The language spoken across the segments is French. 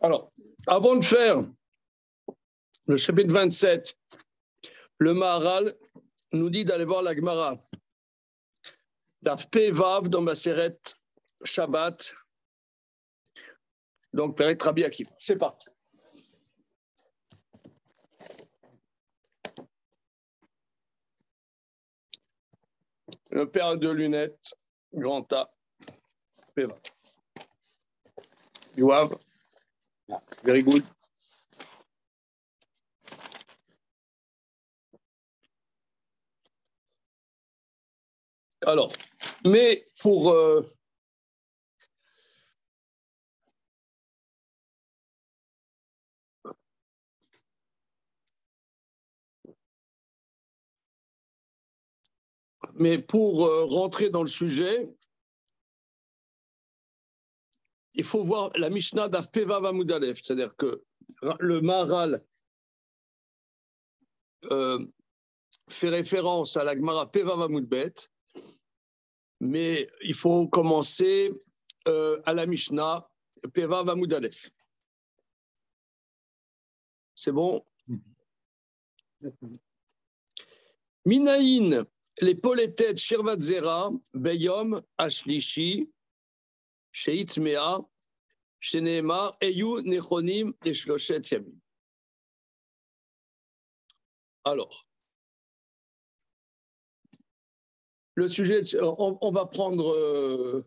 Alors, avant de faire le chapitre 27, le Maharal nous dit d'aller voir la Gemara. Daf Pe Vav dans Maseret Shabbat. Donc, Peret Rabbi Akiva. C'est parti. Le père de lunettes, grand A, Pe Vav. You have? Very good. Alors, mais pour rentrer dans le sujet, il faut voir la Mishnah d'Af Pe Vav Amud Aleph, c'est-à-dire que le Maharal fait référence à la Gemara Pe Vav Amud Bet, mais il faut commencer à la Mishnah Pe Vav Amud Aleph. C'est bon? Minaïn, les poletet Shirvat Zera, Beyom, Ashlishi, Sheitmea, Sheneemar, Eyu, Nechonim, et Shloshet Yamim. Alors, le sujet, on va prendre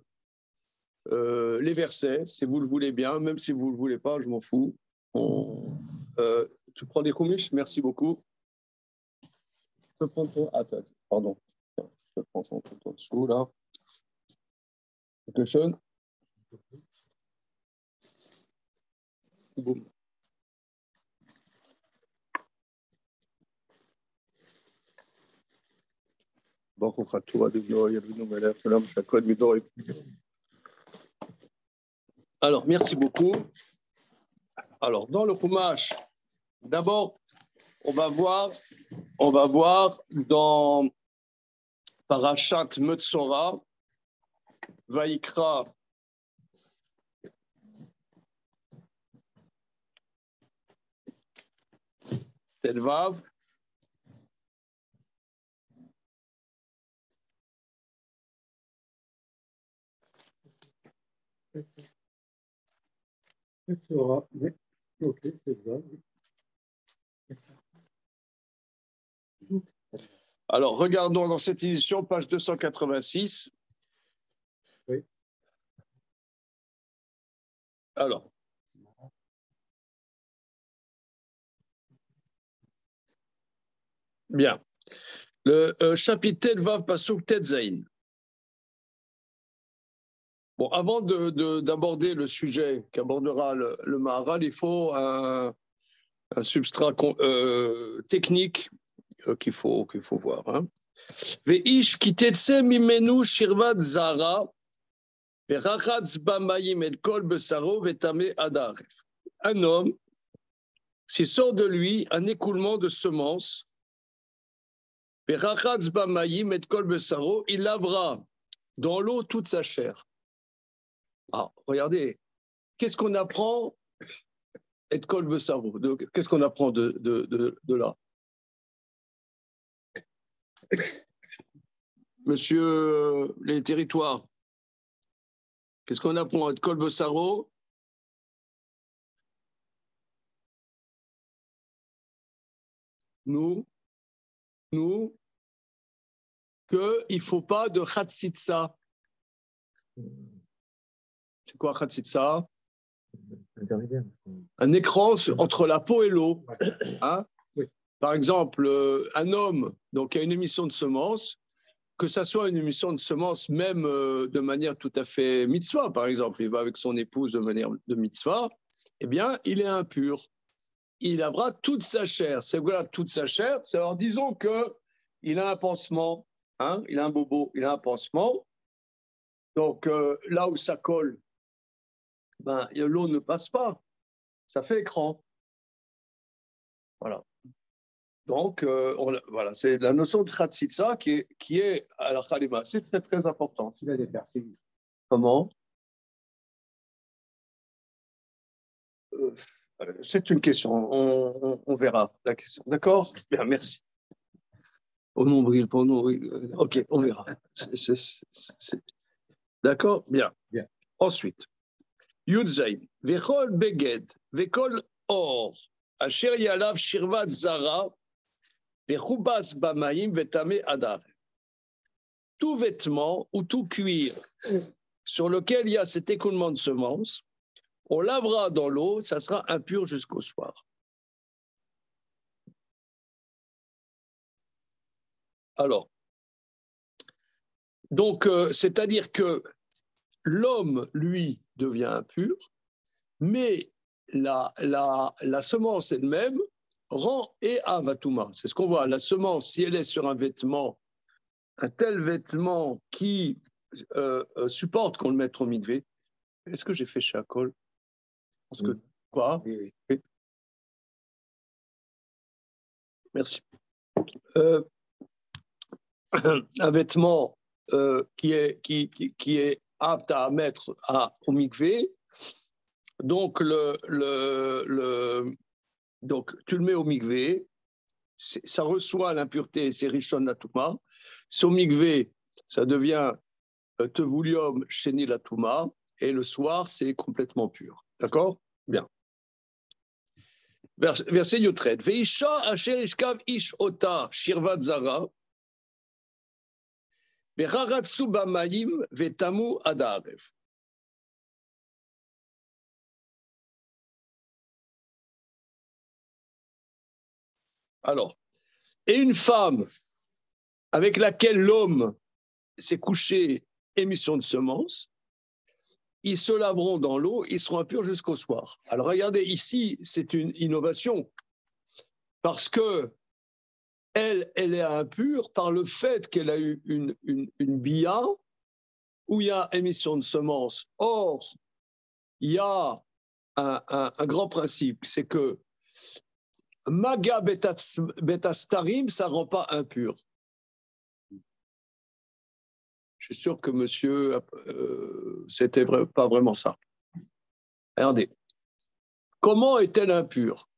les versets, si vous le voulez bien, même si vous ne le voulez pas, je m'en fous. Tu prends des Chumash? Merci beaucoup. Je peux prendre ton... Attends, pardon. Je peux prendre ton dessous, là. Quelque chose? Boum. Alors, merci beaucoup. Alors, dans le Chumash, d'abord, on va voir dans Parashat Metzora, Vaikra, Telvav, alors, regardons dans cette édition, page 286. Oui. Alors. Bien. Le chapitre Telvav Pasuk Tetzain. Bon, avant d'aborder le sujet qu'abordera le Maharal, il faut un substrat technique qu'il faut voir. Hein. Veish kitetse mimenu shirvat zara verachatz bamayim et kol besaro vetame adaref. Un homme, s'il sort de lui un écoulement de semences, verachatz bamayim et kol besaro, il lavera dans l'eau toute sa chair. Ah, regardez, qu'est-ce qu'on apprend et kol besaro? Qu'est-ce qu'on apprend de là? Monsieur les territoires, qu'est-ce qu'on apprend à Kol Besaro? Nous, qu'il ne faut pas de Khatsitsa. C'est quoi Khatsitsa? Un écran entre la peau et l'eau. Hein? Oui. Par exemple, un homme donc, qui a une émission de semences, que ça soit une émission de semences même de manière tout à fait mitzvah, par exemple, il va avec son épouse de manière de mitzvah, eh bien, il est impur. Il lavera toute sa chair. C'est voilà, toute sa chair. Alors, disons qu'il a un pansement, hein, il a un bobo, il a un pansement. Donc, là où ça colle, ben, l'eau ne passe pas. Ça fait écran. Voilà. Donc, voilà, c'est la notion de khatsitsa qui est à la khalima. C'est très, très important. Il a des percées. Comment? c'est une question. On verra la question. D'accord? Bien, merci. Au nombril, pour nombril. OK, on verra. D'accord? Bien. Bien. Ensuite, Yudzaïn. Vechol beged, vechol or, asher yalav shirvat zara, vechubas bamaim vetame adar. Tout vêtement ou tout cuir sur lequel il y a cet écoulement de semences, on lavera dans l'eau, ça sera impur jusqu'au soir. Alors, donc, c'est-à-dire que l'homme, lui, devient impur, mais la semence elle-même rend et avatouma. C'est ce qu'on voit. La semence, si elle est sur un vêtement, un tel vêtement qui supporte qu'on le mette au mikvé. Est-ce que j'ai fait chakol? Parce que quoi? Oui. Merci. Un vêtement qui est apte à mettre au mikvé. Donc, donc, tu le mets au mikvé, ça reçoit l'impureté, c'est rishon latuma. C'est au mikvé, ça devient tevulium sheni latuma, et le soir, c'est complètement pur. D'accord? Bien. Verset Yotret. Veisha asher ishkav ish ota shirvat zara, vecharatsu bamayim vetamu adarev. Alors, et une femme avec laquelle l'homme s'est couché, émission de semences, ils se laveront dans l'eau, ils seront impurs jusqu'au soir. Alors regardez, ici, c'est une innovation, parce que elle est impure par le fait qu'elle a eu une bia où il y a émission de semences. Or, il y a un grand principe, c'est que maga betastarim, ça ne rend pas impur. Je suis sûr que monsieur, c'était pas vraiment ça. Regardez. Comment est-elle impure?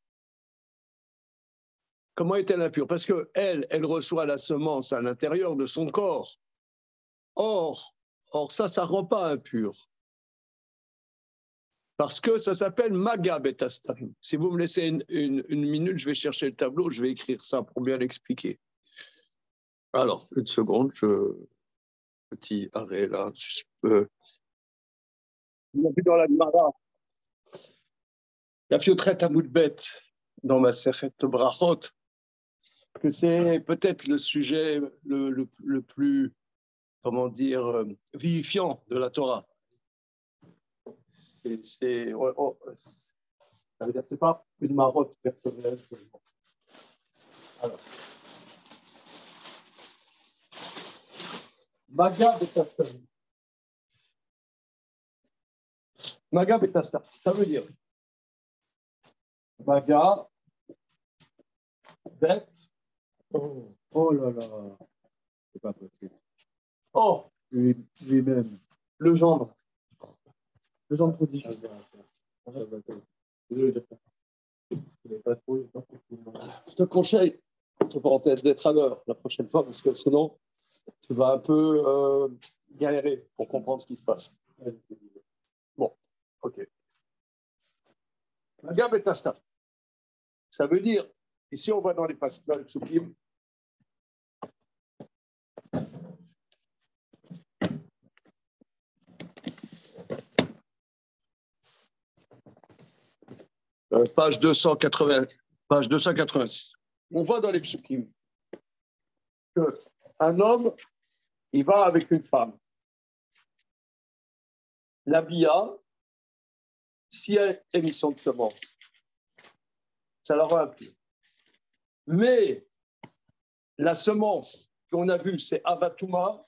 Comment est-elle impure? Parce qu'elle reçoit la semence à l'intérieur de son corps. Or ça ne rend pas impur. Parce que ça s'appelle maga betastarim. Si vous me laissez une minute, je vais chercher le tableau, je vais écrire ça pour bien l'expliquer. Alors, une seconde, petit arrêt là. On a vu dans la Gemara, la Fiotret à Moudbet, dans ma Sechet Brachot, que c'est peut-être le sujet le plus, comment dire, vivifiant de la Torah. Ça veut dire que ce n'est pas une marotte personnelle. Alors. Maga betastarim. Maga betastarim, ça veut dire Maga bet. Oh là là, c'est pas possible. Oh, Lui-même. le gendre. Le gendre prodigieux. Je te conseille, entre parenthèses, d'être à l'heure la prochaine fois, parce que sinon, tu vas un peu galérer pour comprendre ce qui se passe. Bon, ok. Maga betastaf. Ça veut dire, ici on voit dans les psukim, page 286. On voit dans les psukim qu'un homme, il va avec une femme. La bia, s'il y a émission de semence, ça la rend impure. Mais la semence qu'on a vue, c'est avatuma.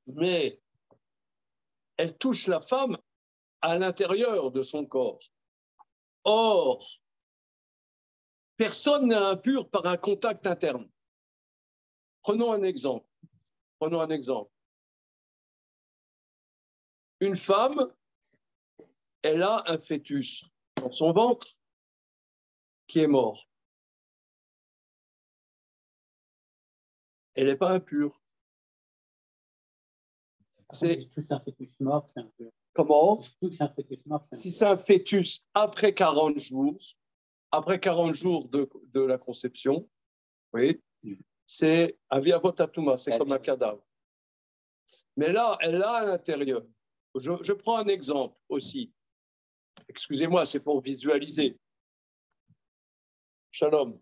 Mais elle touche la femme à l'intérieur de son corps. Or, personne n'est impur par un contact interne. Prenons un exemple. une femme, elle a un fœtus dans son ventre qui est mort. Elle n'est pas impure. C'est un fœtus mort, c'est un peu. Comment? Un fœtus mort, si c'est un fœtus après 40 jours, de la conception, oui, c'est aviavotatuma, c'est comme un cadavre. Mais là, elle l'a à l'intérieur. Je prends un exemple aussi. Excusez-moi, c'est pour visualiser. Shalom.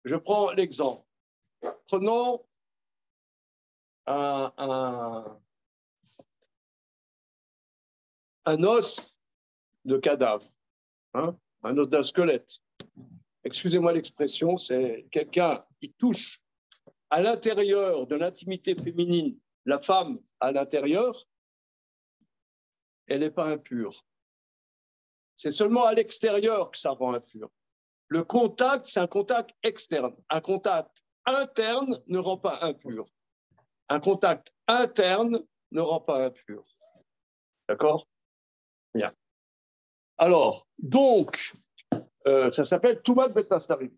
Je prends l'exemple. Prenons un os de cadavre, hein, un os d'un squelette. Excusez-moi l'expression, c'est quelqu'un qui touche à l'intérieur de l'intimité féminine, la femme à l'intérieur, elle n'est pas impure. C'est seulement à l'extérieur que ça rend impur. Le contact, c'est un contact externe. Un contact interne ne rend pas impur. Un contact interne ne rend pas impur. D'accord? Bien. Alors, donc, ça s'appelle Toumat Betastarim.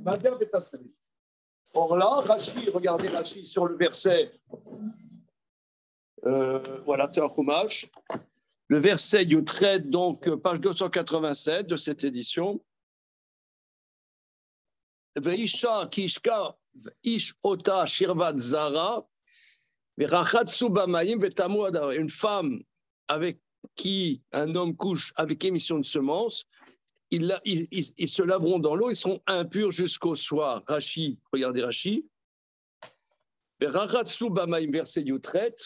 Madia Betastarim. Or là, Rashi, regardez Rashi sur le verset, voilà, c'est un chumash. Le verset Yutred, donc, page 287 de cette édition. Veisha kishka ish ota shirvat zara verachatsu bamayim vetamu adar. Une femme avec qui un homme couche avec émission de semences, ils se laveront dans l'eau, ils sont impurs jusqu'au soir. Rashi, regardez Rashi. Verachatsu bamayim, verset Yutret.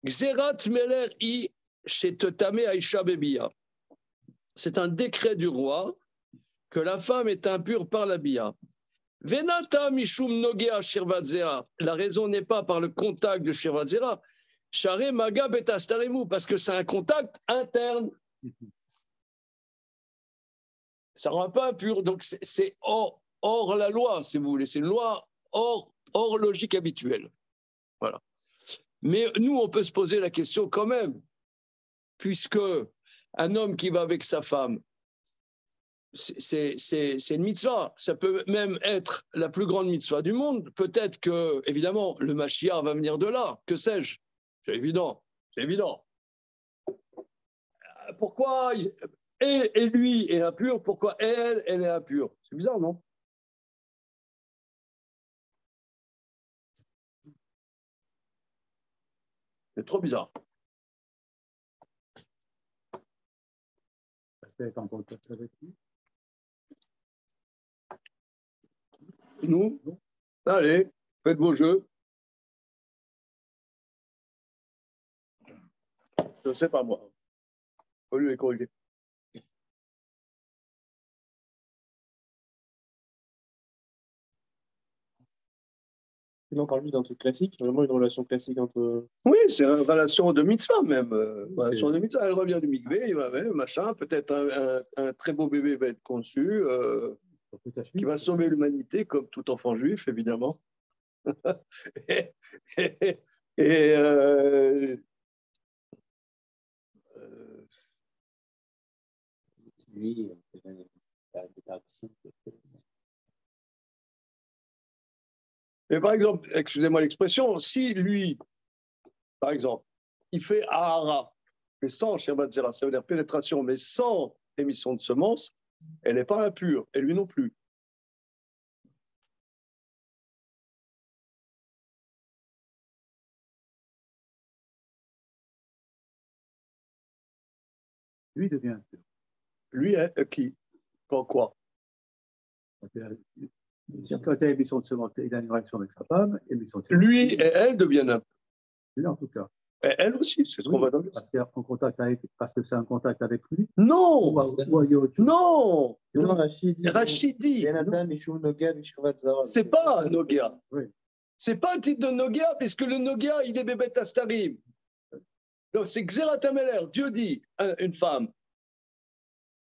Gzerat meler i shetetame aisha bebiya. C'est un décret du roi que la femme est impure par la bia. Venata mishum nogea shirvatzera. La raison n'est pas par le contact de shirvatzera. Share maga betastaremu, parce que c'est un contact interne. Ça ne rend pas impur. Donc c'est hors la loi, si vous voulez. C'est une loi hors logique habituelle. Voilà. Mais nous, on peut se poser la question quand même, puisque un homme qui va avec sa femme, c'est une mitzvah. Ça peut même être la plus grande mitzvah du monde. Peut-être que, évidemment, le Mashiach va venir de là. Que sais-je? C'est évident. C'est évident. Pourquoi et lui est impur? Pourquoi elle est impure? C'est bizarre, non? C'est trop bizarre. C'est en contact avec lui. Nous? Allez, faites vos jeux. Je ne sais pas, moi. Faut lui corriger. On parle juste d'un truc classique, vraiment une relation classique entre. Oui, c'est une relation de mitzvah même. Relation de mitzvah. Elle revient du mikvé, il va même, machin. Peut-être un très beau bébé va être conçu, qui va sauver l'humanité, comme tout enfant juif, évidemment. et Lui, mais par exemple, excusez-moi l'expression, si lui, par exemple, il fait Ahara, mais sans Shabbat Zera, ça veut dire pénétration, mais sans émission de semences, elle n'est pas impure, et lui non plus. lui devient impur. Lui, qui? Quand quoi? Quand il a émission de semences, il a une réaction avec sa femme. Émission de semences, Lui et elle deviennent impurs. lui, en tout cas. Et elle aussi, c'est ce qu'on va dans le parce que c'est un contact avec lui. Non, non, Non, Rachidi. Rachidi, c'est pas un Nogia. Oui. C'est pas un titre de Nogia, puisque le Nogia, il est bébé Astarim. Donc c'est Xerat Ameler. Dieu dit à une femme,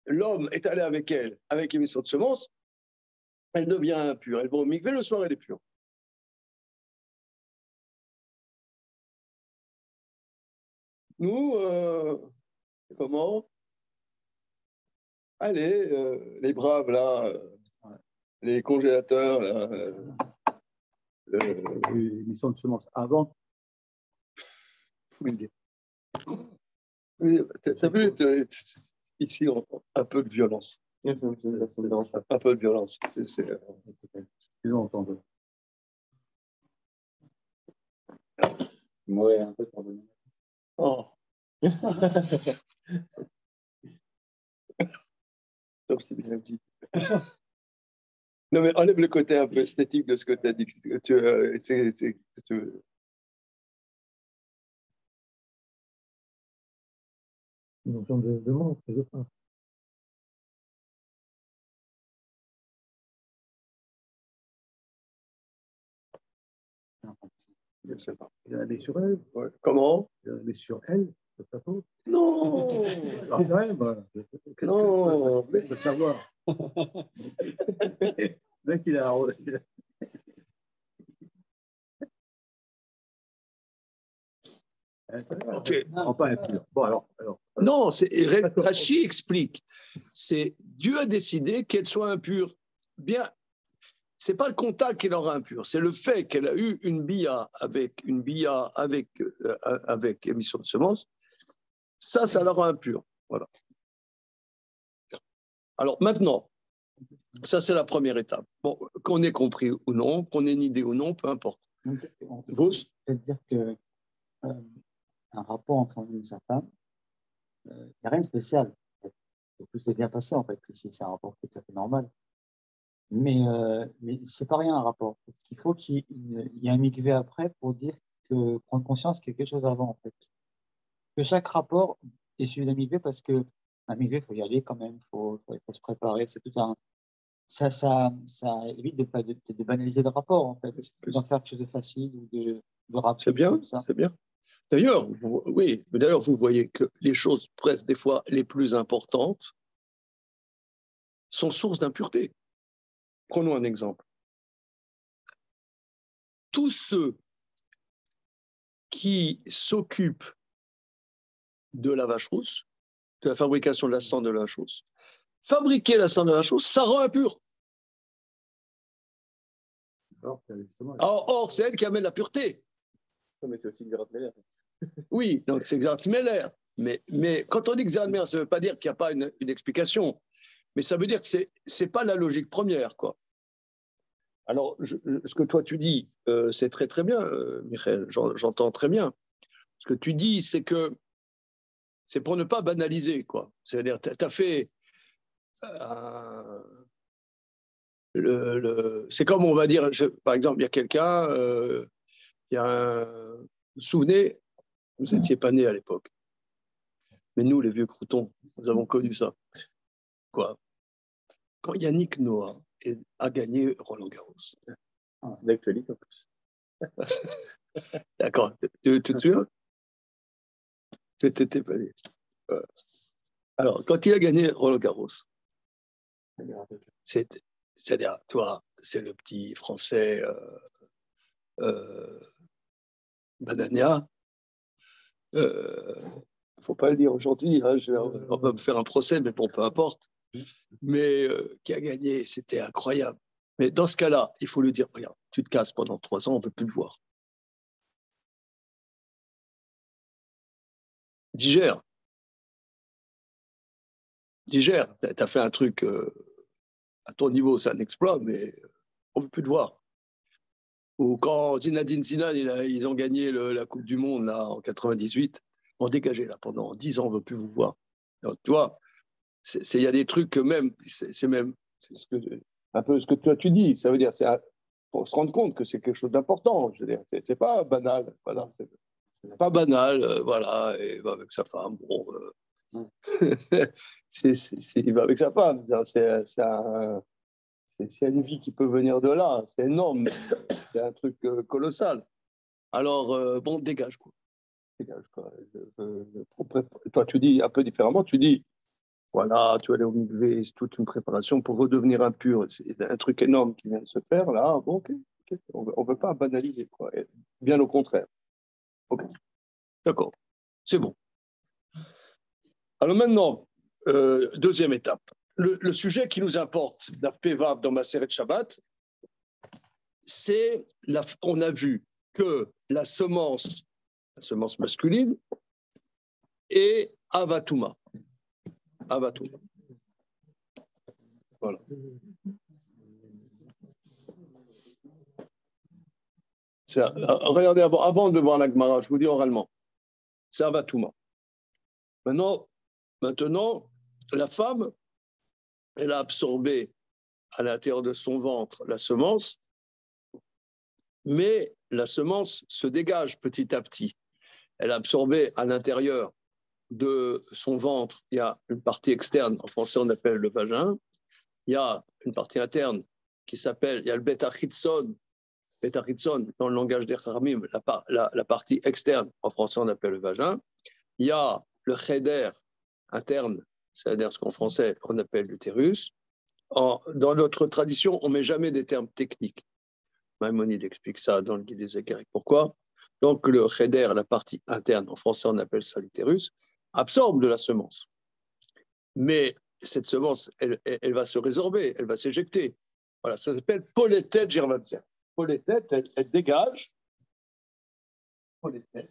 l'homme est allé avec elle, avec émission de semences, elle devient impure. Elle va au mikvé, le soir, elle est pure. nous, comment? Allez, les braves, là, les congélateurs, là, L'émission de semences avant. oui. T'as vu, ici, un peu de violence. Ouais, ça me dérange pas. Un peu de violence. Sinon, on s'en veut. Ouais, un peu pardonné. Oh. Donc, c'est bien dit. Non, mais enlève le côté un peu esthétique de ce que tu as dit. Une notion de monde, je pense. Je sais pas. Il a allé sur elle. Ouais. Comment? Il a allé sur elle, le plateau. Non. Ah, c'est vrai, voilà. Non. Je veux savoir. Le mec, il a. Ok. Non, pas impur. Bon, alors. Non, Rachi explique. C'est Dieu a décidé qu'elle soit impure. Bien, c'est pas le contact qui la rend impure, c'est le fait qu'elle a eu une bia avec émission de semences. Ça la rend impure. Voilà. Alors maintenant, ça c'est la première étape. Bon, qu'on ait compris ou non, qu'on ait une idée ou non, peu importe. On peut dire que un rapport entre un homme et sa femme, il n'y a rien de spécial. Tout s'est bien passé en fait. Ici, c'est un rapport tout à fait normal. Mais c'est pas rien un rapport. Il faut qu'il y ait un mikvé après pour dire que prendre conscience qu'il y a quelque chose avant en fait. Que chaque rapport est suivi d'un mikvé parce que un mikvé, il faut y aller quand même, faut se préparer. C'est tout un ça évite de banaliser le rapport en fait, d'en faire quelque chose de facile ou de rapide. C'est bien, comme ça. c'est bien. D'ailleurs, oui, d'ailleurs, vous voyez que les choses presque des fois les plus importantes sont source d'impureté. Prenons un exemple. Tous ceux qui s'occupent de la vache rousse, de la fabrication de la cendre de la vache rousse, fabriquer la cendre de la vache rousse, ça rend impur. Or, c'est elle qui amène la pureté. Non, mais c'est aussi Xerat Meller. Oui, donc c'est Xerat Meller. Mais quand on dit Xerat Meller, ça ne veut pas dire qu'il n'y a pas une explication. Mais ça veut dire que ce n'est pas la logique première, quoi. Alors, ce que toi tu dis, c'est très très bien, Michael, j'entends très bien. Ce que tu dis, c'est que c'est pour ne pas banaliser, quoi. C'est-à-dire, tu as fait c'est comme on va dire, par exemple, il y a quelqu'un, il y a vous vous souvenez, vous n'étiez pas né à l'époque. Mais nous, les vieux croutons, nous avons connu ça. Quoi? Quand Yannick Noah a gagné Roland Garros. Ah, c'est d'actualité en plus. D'accord. Tu te souviens? Tu n'étais pas né. Alors, quand il a gagné Roland Garros, c'est-à-dire, toi, c'est le petit Français Banania. Faut pas le dire aujourd'hui, hein, on va me faire un procès, mais bon, peu importe. Mais qui a gagné, c'était incroyable. Mais dans ce cas-là, il faut lui dire, regarde, tu te casses pendant 3 ans, on ne veut plus te voir. Digère. Digère. Tu as fait un truc à ton niveau, c'est un exploit, mais on ne veut plus te voir. Ou quand Zinedine Zidane, ils ont gagné la Coupe du Monde là, en 98, on dégagé là pendant 10 ans, on ne veut plus vous voir. Alors, tu vois, il y a des trucs que même, un peu ce que toi tu dis, ça veut dire, faut se rendre compte que c'est quelque chose d'important. Je veux dire, c'est pas banal, voilà, c'est pas banal, voilà, et il va avec sa femme, bon, il va avec sa femme, c'est une vie qui peut venir de là, c'est énorme, c'est un truc colossal. Alors, bon, dégage, quoi. Dégage, quoi. Toi, tu dis un peu différemment, tu dis, voilà, tu vas aller au mikvé, c'est toute une préparation pour redevenir impur. C'est un truc énorme qui vient de se faire, là. Bon, ok. On ne veut pas banaliser, quoi. Bien au contraire. Ok. D'accord. C'est bon. Alors maintenant, deuxième étape. Le sujet qui nous importe d'Afpevav dans Maseret Shabbat, c'est, on a vu que la semence masculine, est Avatouma. Avatouma. Voilà. Regardez, avant de voir la Gemara, je vous dis oralement, c'est Avatouma. Maintenant, la femme, elle a absorbé à l'intérieur de son ventre la semence, mais la semence se dégage petit à petit. Elle a absorbé à l'intérieur de son ventre, il y a une partie externe, en français on appelle le vagin, il y a une partie interne qui s'appelle, il y a le bêta chitzon, dans le langage des Kharamim, la partie externe, en français on appelle le vagin, il y a le cheder interne, c'est-à-dire ce qu'en français on appelle l'utérus. Dans notre tradition, on ne met jamais des termes techniques. Maïmonide explique ça dans le Guide des Égards. Pourquoi? Donc le cheder, la partie interne, en français on appelle ça l'utérus, absorbe de la semence. Mais cette semence, elle va se résorber, elle va s'éjecter. Voilà, ça s'appelle poléthet gervatzer. Poléthet, elle dégage. Poléthet.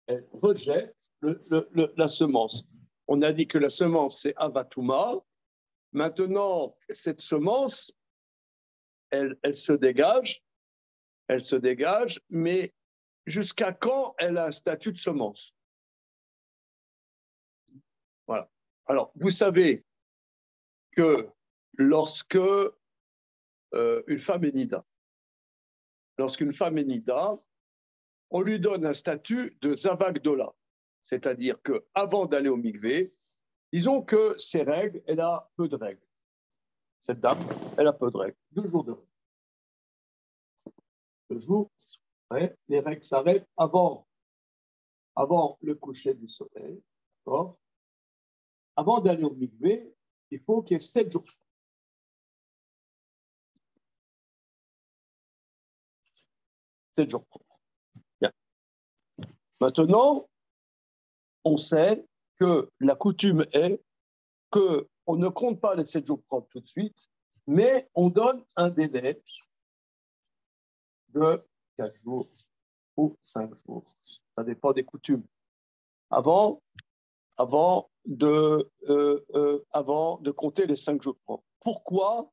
Elle rejette la semence. On a dit que la semence, c'est Avatouma. Maintenant, cette semence, elle se dégage, mais jusqu'à quand elle a un statut de semence? Voilà. Alors, vous savez que lorsque une femme est nida, on lui donne un statut de zavagdola, c'est-à-dire qu'avant d'aller au mikvé, disons que ses règles, elle a peu de règles. Cette dame, elle a peu de règles. 2 jours de règles. 2 jours, ouais, les règles s'arrêtent avant le coucher du soleil. D'accord? Avant d'aller au mikvé, il faut qu'il y ait 7 jours. 7 jours propres. Bien. Maintenant, on sait que la coutume est qu'on ne compte pas les 7 jours propres tout de suite, mais on donne un délai de 4 jours ou 5 jours. Ça dépend des coutumes. Avant de compter les 5 jours propres. Pourquoi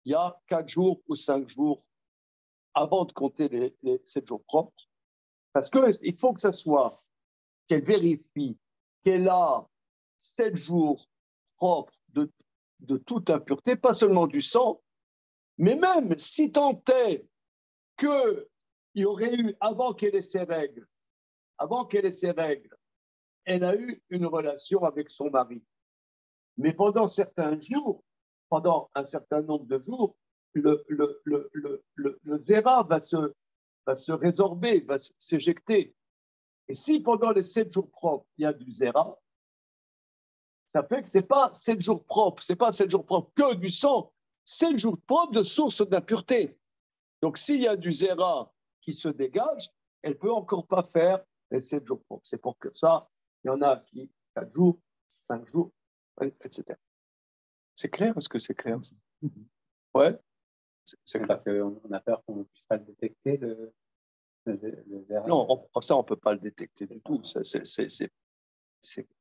il y a 4 jours ou 5 jours avant de compter les 7 jours propres? Parce qu'il faut que ça soit qu'elle vérifie qu'elle a 7 jours propres de toute impureté, pas seulement du sang, mais même si tant est qu'il y aurait eu, avant qu'elle ait ses règles, elle a eu une relation avec son mari. Mais pendant un certain nombre de jours, le zéra va se résorber, va s'éjecter. Et si pendant les 7 jours propres, il y a du zéra, ça fait que ce n'est pas 7 jours propres, que du sang, 7 jours propres de source d'impureté. Donc s'il y a du zéra qui se dégage, elle ne peut encore pas faire les 7 jours propres. C'est pour que ça, il y en a qui 4 jours, 5 jours, etc. C'est clair? Est-ce que c'est clair? Ouais. C'est clair. Parce qu'on a peur qu'on ne puisse pas le détecter, le zéra. Non, ça, on ne peut pas le détecter du tout. C'est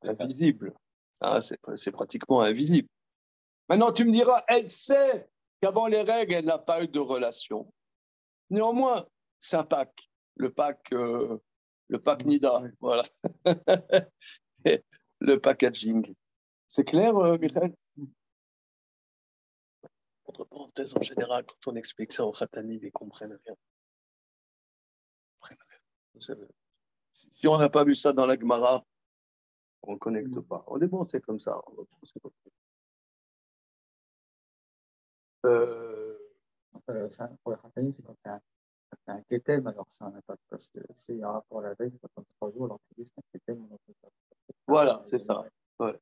invisible. Ah, c'est pratiquement invisible. Maintenant, tu me diras, elle sait qu'avant les règles, elle n'a pas eu de relation. Néanmoins, c'est un pack. Le pack Nida. Voilà. Le packaging. C'est clair, Michael? Entre parenthèses, en général, quand on explique ça aux Khatanim, ils ne comprennent rien. Si on n'a pas vu ça dans la Gemara, on ne connecte pas. On est bon, c'est comme ça. Ça, pour les Khatanim, c'est quand tu as un kétem, alors ça n'a pas parce que c'est un rapport à la veille, quand on a 3 jours, alors c'est juste un kétem. Voilà, c'est ça. Ouais.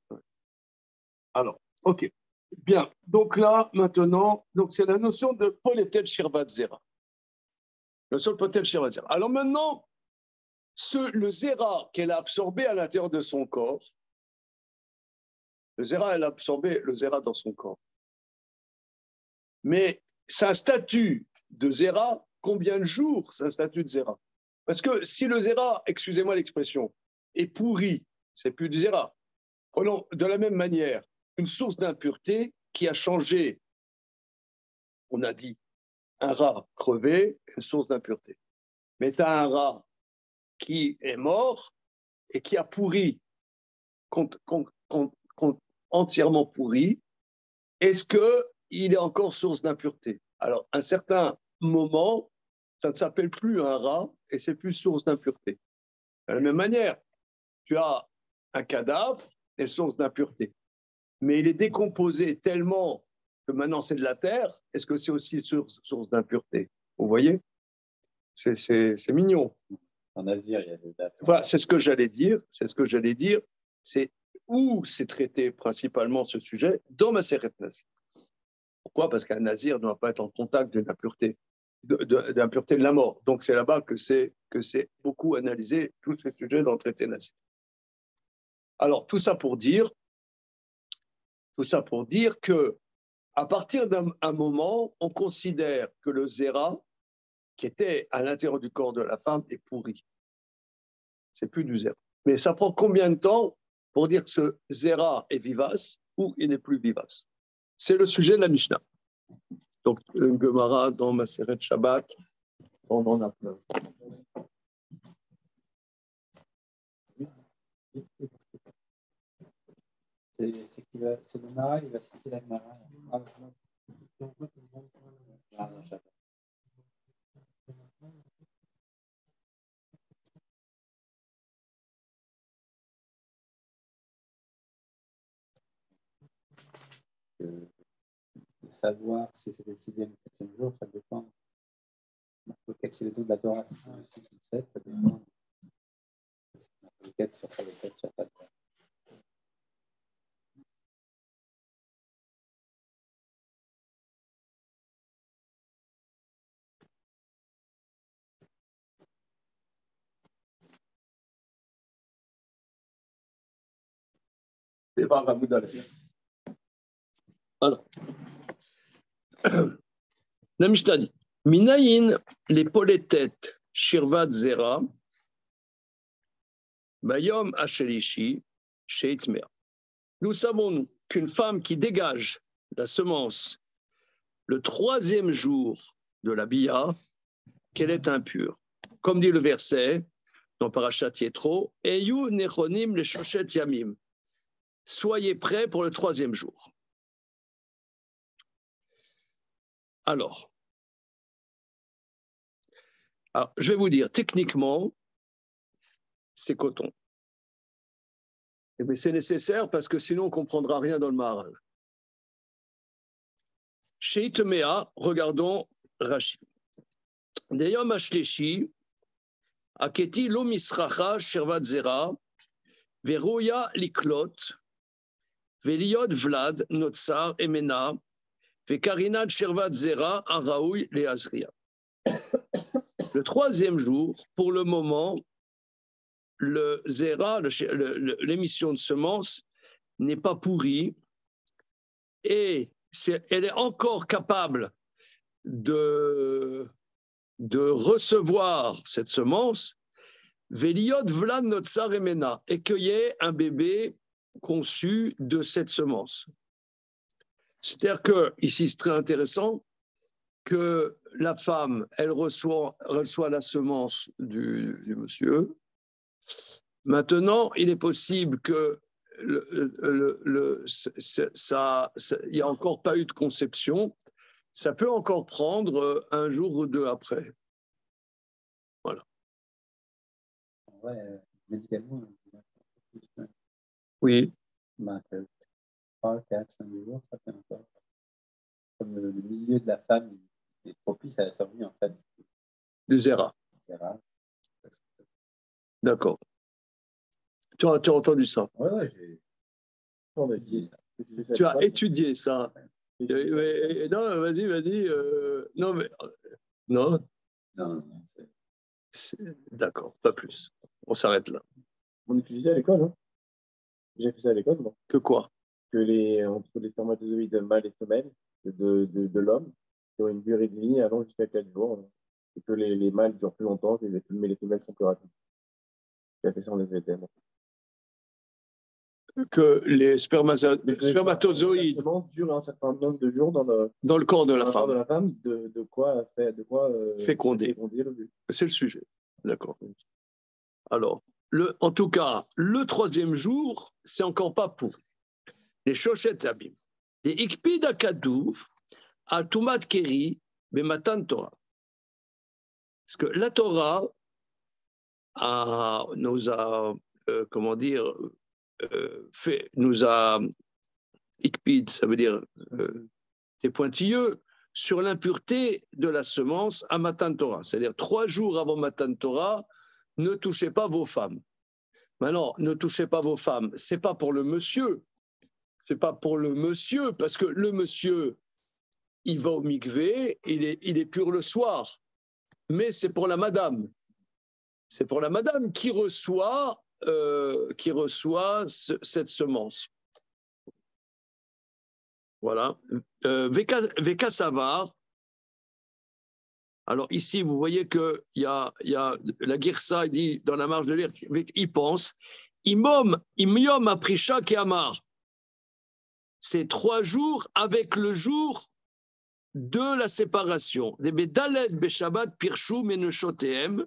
Alors, ok. Bien. Donc là, maintenant, c'est la notion de polétet shirvat zera. Le sol potel Shirvat Zera. Alors maintenant, le Zera qu'elle a absorbé à l'intérieur de son corps, le Zera, elle a absorbé le Zera dans son corps. Mais c'est un statut de Zera, combien de jours c'est un statut de Zera? Parce que si le Zera, excusez-moi l'expression, est pourri, c'est plus du Zera. Prenons de la même manière une source d'impureté qui a changé, on a dit, un rat crevé, une source d'impureté. Mais tu as un rat qui est mort et qui a pourri, entièrement pourri. Est-ce qu'il est encore source d'impureté? Alors, à un certain moment, ça ne s'appelle plus un rat et c'est plus source d'impureté. De la même manière, tu as un cadavre et source d'impureté. Mais il est décomposé tellement que maintenant c'est de la terre. Est-ce que c'est aussi source d'impureté? Vous voyez? C'est mignon. En Asie, il y a des dates. Voilà, c'est ce que j'allais dire. C'est ce que j'allais dire. C'est où c'est traité principalement ce sujet dans ma Maseret Nazir. Pourquoi? Parce qu'un nazir ne doit pas être en contact d'une impureté, d'impureté de la mort. Donc c'est là-bas que c'est beaucoup analysé tous ces sujets dans le traité nazir. Alors tout ça pour dire que à partir d'un moment, on considère que le zéra qui était à l'intérieur du corps de la femme est pourri. C'est plus du zéra. Mais ça prend combien de temps pour dire que ce zéra est vivace ou il n'est plus vivace? C'est le sujet de la Mishnah. Donc, Gemara dans Maseret Shabbat, on en a plein. C'est le Mara, il va citer la Mara. De savoir si c'était le 6e ou le 7e jour, ça dépend. Quel c'est le taux de la Torah, si c'est le 6 ou le 7, ça dépend. Le 4, ça sera le 4, ça pas de Torah. C'est pas un bout d'aller. Alors, la Mishnah dit Minayin les polétètes Shirvat Zera Bayom Hashelishi Sheitmer. Nous savons qu'une femme qui dégage la semence le 3e jour de la Bia, qu'elle est impure. Comme dit le verset dans Parashat Yetro, Eyu nechonim le shoshet yamim. Soyez prêts pour le 3e jour. Alors, je vais vous dire, techniquement, c'est coton. Mais c'est nécessaire parce que sinon on ne comprendra rien dans le Maharal. Chez Itmea, regardons Rashi. D'ailleurs, Mashleshi, Aketi lo misracha shirvat zera, veroya liklot, veliod vlad notsar emena, vekarinad shirvat zera araoui leazria. Le 3e jour, pour le moment, le zera, l'émission de semences, n'est pas pourrie et elle est encore capable de recevoir cette semence, Veliot Vlad Notsar Emena, et qu'il y ait un bébé conçu de cette semence. C'est-à-dire que, ici c'est très intéressant, que la femme, elle reçoit la semence du monsieur. Maintenant, il est possible que il n'y a encore pas eu de conception, ça peut encore prendre un jour ou deux après. Voilà. Ouais, médicalement, oui. 3, 4, 5 jours, ça fait encore. Comme le milieu de la femme est propice à la survie, en fait. Du zéra. D'accord. Tu as entendu ça? Oui, j'ai étudié ça. Tu as étudié ça. Non, vas-y. Non, mais non. Non, non, D'accord, pas plus. On s'arrête là. On utilisait à l'école, hein. J'ai fait ça à l'école, moi. Que quoi? Que entre les spermatozoïdes mâles et femelles de l'homme, qui ont une durée de vie allant jusqu'à 4 jours, hein. Et que les mâles durent plus longtemps, mais les femelles sont plus rapides. J'ai fait ça en SVT, moi. Que les Les spermatozoïdes semences durent un certain nombre de jours dans le corps de la dans le corps de femme, la femme, de quoi fécondés. féconder le but. C'est le sujet. D'accord. Alors, en tout cas, le troisième jour, c'est encore pas pour les Shoshet Abim. Des Ikpid Akadouv, Atumat Keri, Bematan Torah. Parce que la Torah nous a, comment dire, nous a Ikpid, ça veut dire des pointilleux, sur l'impureté de la semence à Matan Torah. C'est-à-dire 3 jours avant Matan Torah, ne touchez pas vos femmes. Maintenant, ne touchez pas vos femmes, c'est pas pour le monsieur. C'est pas pour le monsieur, parce que le monsieur, il va au mikvé, il est pur le soir. Mais c'est pour la madame. C'est pour la madame qui reçoit cette semence. Voilà. Veka Savar. Alors ici, vous voyez qu'il y a la Girsa, il dit dans la marge de l'air, il pense, Imom Aprisha Keamar. C'est 3 jours avec le jour de la séparation. Des Bedaled Beshabbat Pirshu Meneshoteem.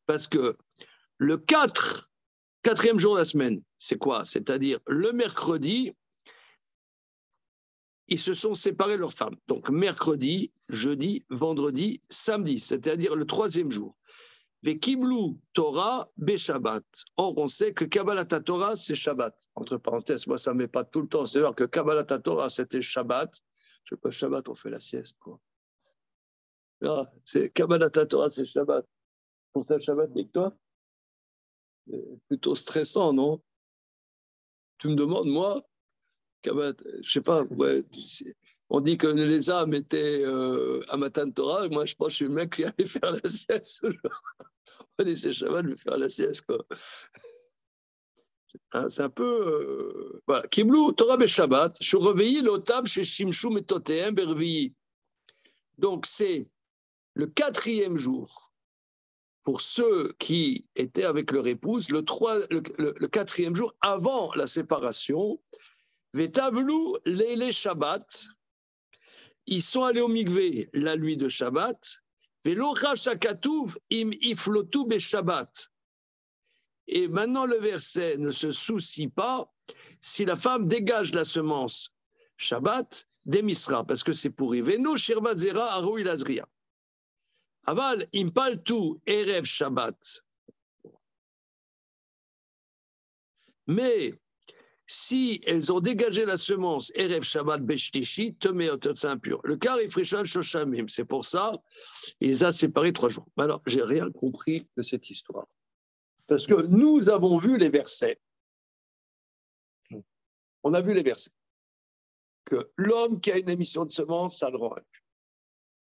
Parce que le 4e jour de la semaine, c'est quoi? C'est-à-dire le mercredi, ils se sont séparés leurs femmes. Donc mercredi, jeudi, vendredi, samedi, c'est-à-dire le 3e jour. Vekiblu Torah Beshabbat. Or, on sait que Kabbalat Torah, c'est Shabbat. Entre parenthèses, moi, ça ne met pas tout le temps. C'est-à-dire que Kabbalat Torah, c'était Shabbat. Je ne sais pas, Shabbat, on fait la sieste, quoi. Ah, c'est Kabbalat Torah, c'est Shabbat. Pour ça, Shabbat, avec toi, plutôt stressant, non? Tu me demandes, moi, Kabbalat, je sais pas, ouais, on dit que les âmes étaient à Matan Torah. Moi, je pense que je suis le mec qui allait faire la sieste. On dit, c'est Shabbat, je vais faire la sieste, quoi. Hein, c'est un peu. Voilà. Kiblu Torah Beshabbat, je reveillé l'otab chez Shimshu Metoteem Berveilli. Donc, c'est le 4e jour pour ceux qui étaient avec leur épouse, le 4e jour avant la séparation. Vetavlu Leile Shabbat, ils sont allés au mikvé la nuit de Shabbat. Velo Rachakatuv im iflotu be Shabbat. Et maintenant le verset ne se soucie pas si la femme dégage la semence Shabbat démisra, parce que c'est pour Veno Shirvat Zera Arou Ilazria. Aval impaltu erev Shabbat. Mais si elles ont dégagé la semence Erev Shabbat Beshtishi, Temeot, c'est impur. Le car est Frishal Shoshamim. C'est pour ça il les a séparés 3 jours. Alors, j'ai rien compris de cette histoire. Parce que nous avons vu les versets. On a vu les versets. Que l'homme qui a une émission de semence, ça le rend impur.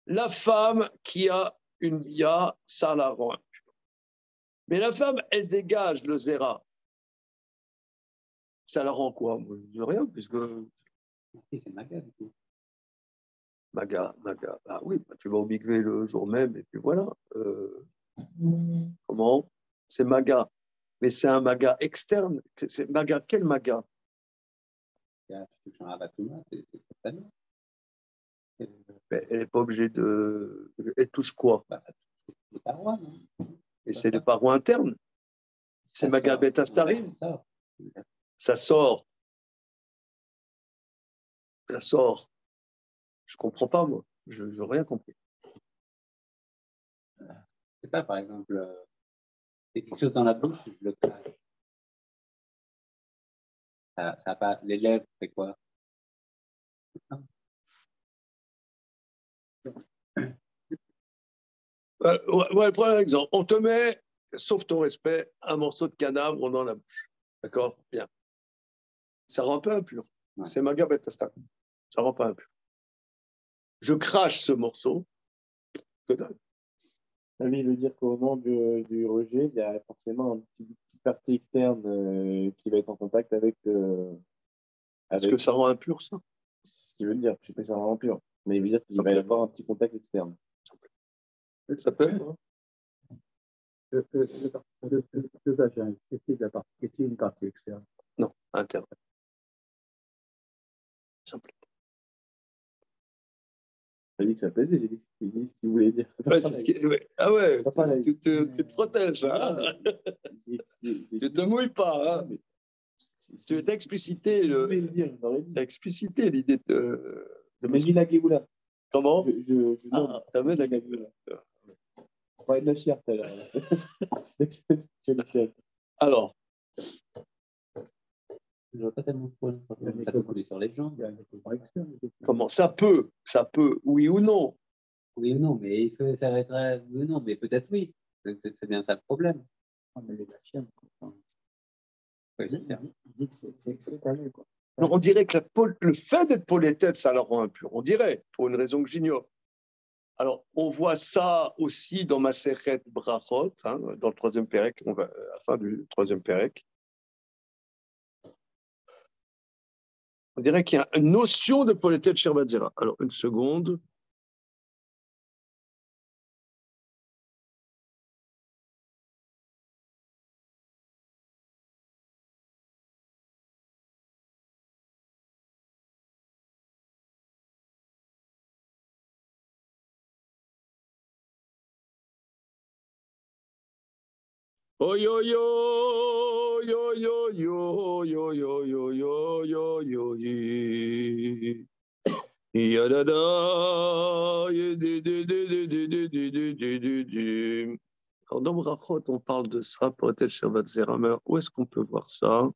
La femme qui a une bia, ça la rend impur. Mais la femme, elle dégage le zéra. Ça la rend quoi? Rien, puisque. c'est Maga, du coup. Maga. Ah oui, bah, tu vas au mikvé le jour même, et puis voilà. Comment? C'est Maga. Mais c'est un Maga externe. C'est Maga, quel Maga? Tu touches un abattement, c'est très bien. Elle n'est pas obligée de. Elle touche quoi? Ça touche les parois, non? Et c'est les parois internes. C'est Maga Betastarim. Ça sort. Ça sort. Je ne comprends pas, moi. Je n'ai rien compris. Je ne sais pas, par exemple, c'est quelque chose dans la bouche, je le crache. Ça pas, les lèvres, c'est quoi? Ouais, prends un exemple. On te met, sauf ton respect, un morceau de cadavre dans la bouche. D'accord? Bien. Ça rend pas impur. Ouais. C'est Maga Betastarim. Ça rend pas impur. Je crache ce morceau, que dalle. Lui, il veut dire qu'au moment du rejet, il y a forcément une petite partie externe qui va être en contact Est-ce que avec ça rend impur, ça? ce qu'il veut dire. Je ne sais pas si ça rend impur, mais il veut dire qu'il va y avoir un petit contact externe. Ça peut? Le vagin, est-il une partie externe? Non, interne. Simplement. Il a dit que ça plaisait, il dit ce qu'il voulait dire. Ouais, ouais. Ah ouais, Pas pareil. tu te protèges, hein? Tu te mouilles pas, hein? Tu veux expliciter expliciter l'idée de Mais la Géoula. comment? Je Ah, t'as vu la gueule. On parlait de la chair tout à l'heure. Alors, Je vois pas tellement de problème. Ça peut couler sur les jambes. Il y a un écoulement externe. comment? Ça peut, oui ou non. Oui ou non, mais il faut s'arrêter. Oui ou non, mais peut-être oui. C'est bien ça le problème. Ah, mais la chienne, Oui, c'est clair. il dit que c'est allé, quoi. Alors, on dirait que le fait d'être polytète, ça leur rend impur. On dirait, pour une raison que j'ignore. Alors, on voit ça aussi dans ma Masechet Brachot, hein, dans le troisième Pérec, à la fin du troisième Pérec. On dirait qu'il y a une notion de polytète Sherbat Zera. Alors, une seconde. Oh yo yo yo yo yo yo yo yo yo yo yo yo yadada alors dans Brachot on parle de ça peut-être Shabbat Zera mais où est-ce qu'on peut voir ça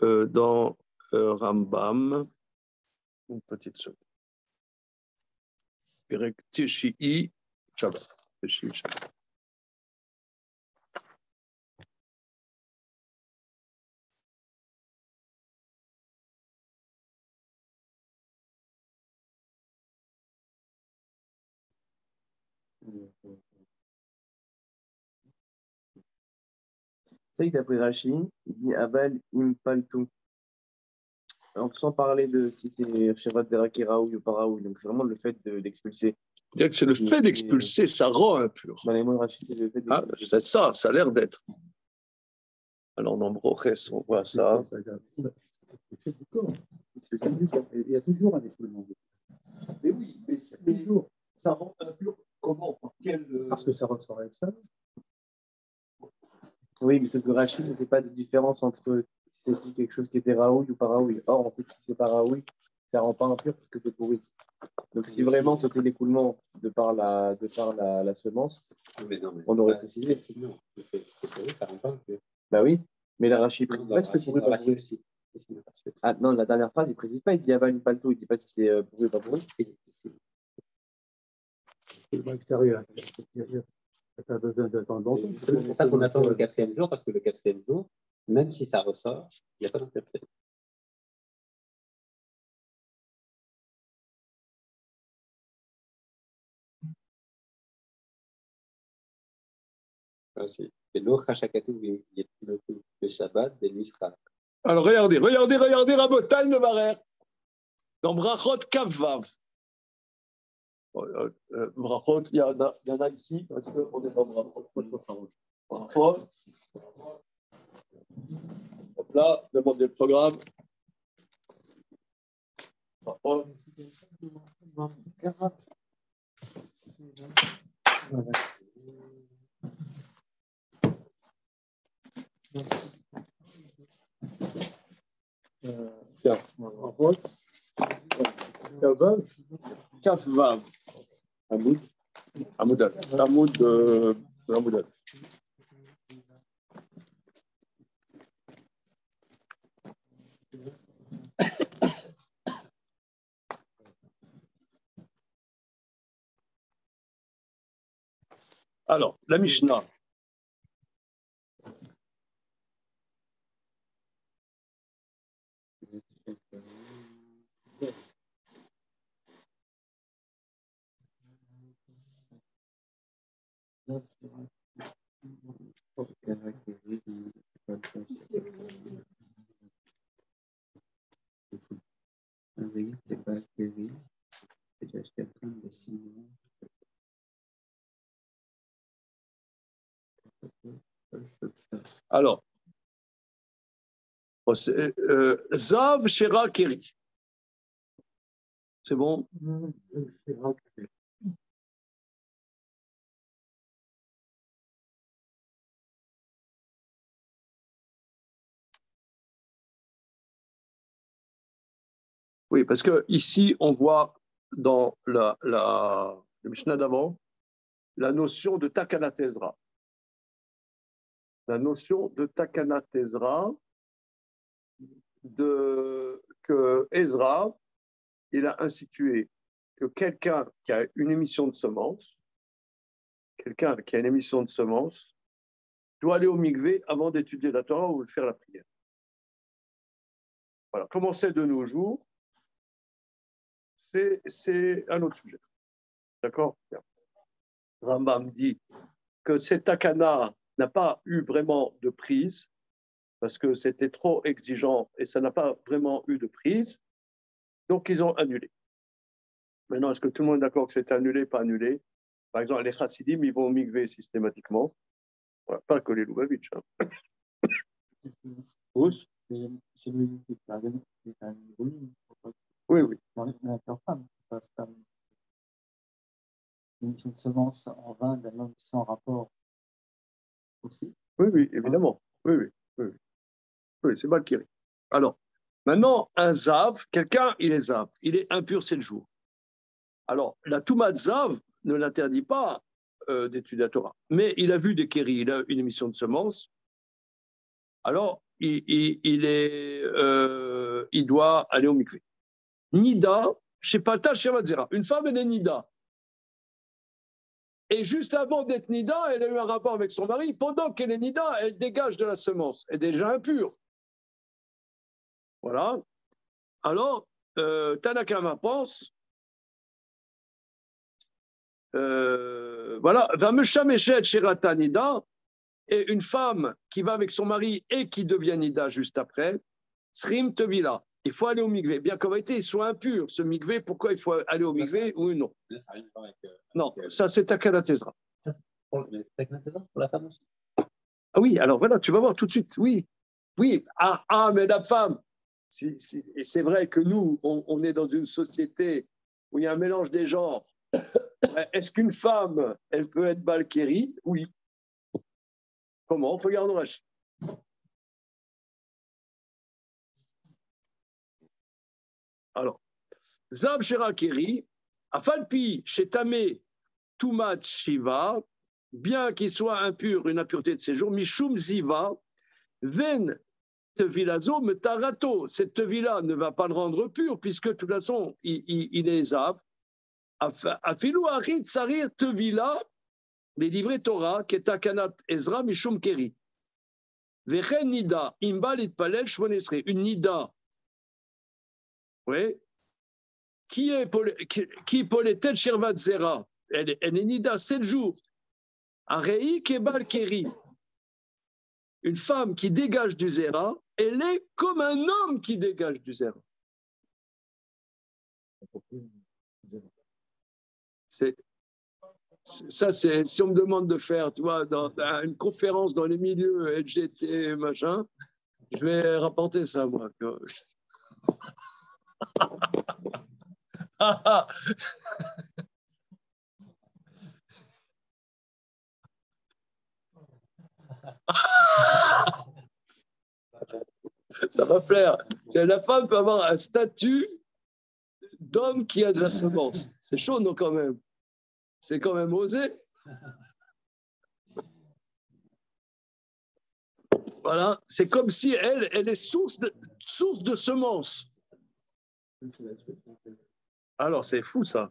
dans Rambam une petite seconde Perek Tishii Shabbat Tishii Shabbat Ça, d'après Rachid, il dit Abal Impaltu. Donc, sans parler de si c'est Shevat Zera qui est Raoui ou pas Raoui. Donc, c'est vraiment le fait d'expulser. c'est-à-dire que c'est le fait d'expulser ça rend impur Dans les mots de Rachid, c'est le fait d'expulser. c'est ça a l'air d'être alors dans Broches on voit ça C'est du corps. Il y a toujours un écoulement. mais oui mais Toujours. ça rend impur comment Parce que ça ressort avec ça. Oui, mais ce que Rachid ne fait pas de différence entre si c'est quelque chose qui était Raoui ou pas Raoui. Or, en fait, si c'est pas Raoui, ça rend pas impur parce que c'est pourri. Donc, si vraiment c'était l'écoulement de par la semence, on aurait précisé. Non, c'est pourri, ça rend pas impur. Bah oui, mais la Rachid précise pas si c'est pourri ou pas pourri. aussi. Ah non, la dernière phrase, il précise pas, il dit Aval Palto, il dit pas si c'est pourri ou pas pourri. C'est l'extérieur. Il n'y a pas besoin d'attendre longtemps. C'est pour ça qu'on attend le quatrième jour, parce que le quatrième jour, même si ça ressort, il n'y a pas d'impureté. Aussi. Et l'autre Hachakatou, il y a le Shabbat, des Misra. alors regardez Rabotal Nevarer dans Brachot Kavav Brachot il y en a ici parce qu'on est dans Brachot là demandez le programme Brachot tiens Brachot Kavav Kavav Amoudal Amoudal alors la Mishnah Alors, Zav Shera Keri. C'est bon? Oui, parce que ici, on voit dans le Mishnah d'avant la notion de Takana Ezra. La notion de Takana Ezra, que Ezra, il a institué que quelqu'un qui a une émission de semences, doit aller au mikvé avant d'étudier la Torah ou de faire la prière. Voilà. Comment c'est de nos jours, c'est un autre sujet. D'accord? Rambam dit que cette takana n'a pas eu vraiment de prise parce que c'était trop exigeant et ça n'a pas vraiment eu de prise. Donc, ils ont annulé. Maintenant, est-ce que tout le monde est d'accord que c'est annulé, pas annulé? Par exemple, les chassidim, ils vont au mikvé systématiquement. Voilà, pas que les Lubavitch. Hein. Oui, oui. Une semence en vin d'un homme sans rapport aussi. Oui, évidemment. Oui, c'est Balkiri. Alors, maintenant, un zav, quelqu'un, il est zav. Il est impur 7 jours. Alors, la Touma de zav ne l'interdit pas d'étudier la Torah. Mais il a vu des kéris, il a une émission de semences. Alors, il doit aller au mikvé. Nida, Shepata, Shevadzera. Une femme, elle est Nida. Et juste avant d'être Nida, elle a eu un rapport avec son mari. Pendant qu'elle est Nida, elle dégage de la semence. Elle est déjà impure. Voilà. Alors, Tanakama pense, voilà, va me chamechet Shirata Nida, et une femme qui va avec son mari et qui devient Nida juste après, Srim Tevila. Il faut aller au mikvé. Bien qu'en réalité, il soit impur, ce mikvé, pourquoi il faut aller au mikvé ou non? Non, ça c'est Takana Tezra. Takana Tezra, c'est pour la femme aussi. Ah oui, alors voilà, tu vas voir tout de suite. Oui, mais la femme, et c'est vrai que nous, on est dans une société où il y a un mélange des genres. Est-ce qu'une femme, elle peut être Balkéri? Oui. Comment? Regarde Rashi. Alors, Zab Sherakeri, Afalpi, Shetame, Tumat Shiva, bien qu'il soit impur, une impureté de séjour, Mishum Ziva, Ven Tevilazo Metarato. Cette tevila ne va pas le rendre pur, puisque de toute façon, il est Zab. Afilou Arit Sarir Tevila, les livrets Torah, Ketakanat Ezra Mishum Keri. Vechen Nida, Imbal et Palel Shmonesre. Une Nida, oui, qui Poletet Shirvat Zera. Elle est Nida 7 jours. Arei Kebal Keri. Une femme qui dégage du Zera, elle est comme un homme qui dégage du Zera. Ça, c'est si on me demande de faire, tu vois, dans une conférence dans les milieux LGT, machin, je vais rapporter ça, moi. Ça va plaire. La femme peut avoir un statut d'homme qui a de la semence. C'est chaud, non, quand même. C'est quand même osé. Voilà. C'est comme si elle est source de semences. Alors, c'est fou, ça.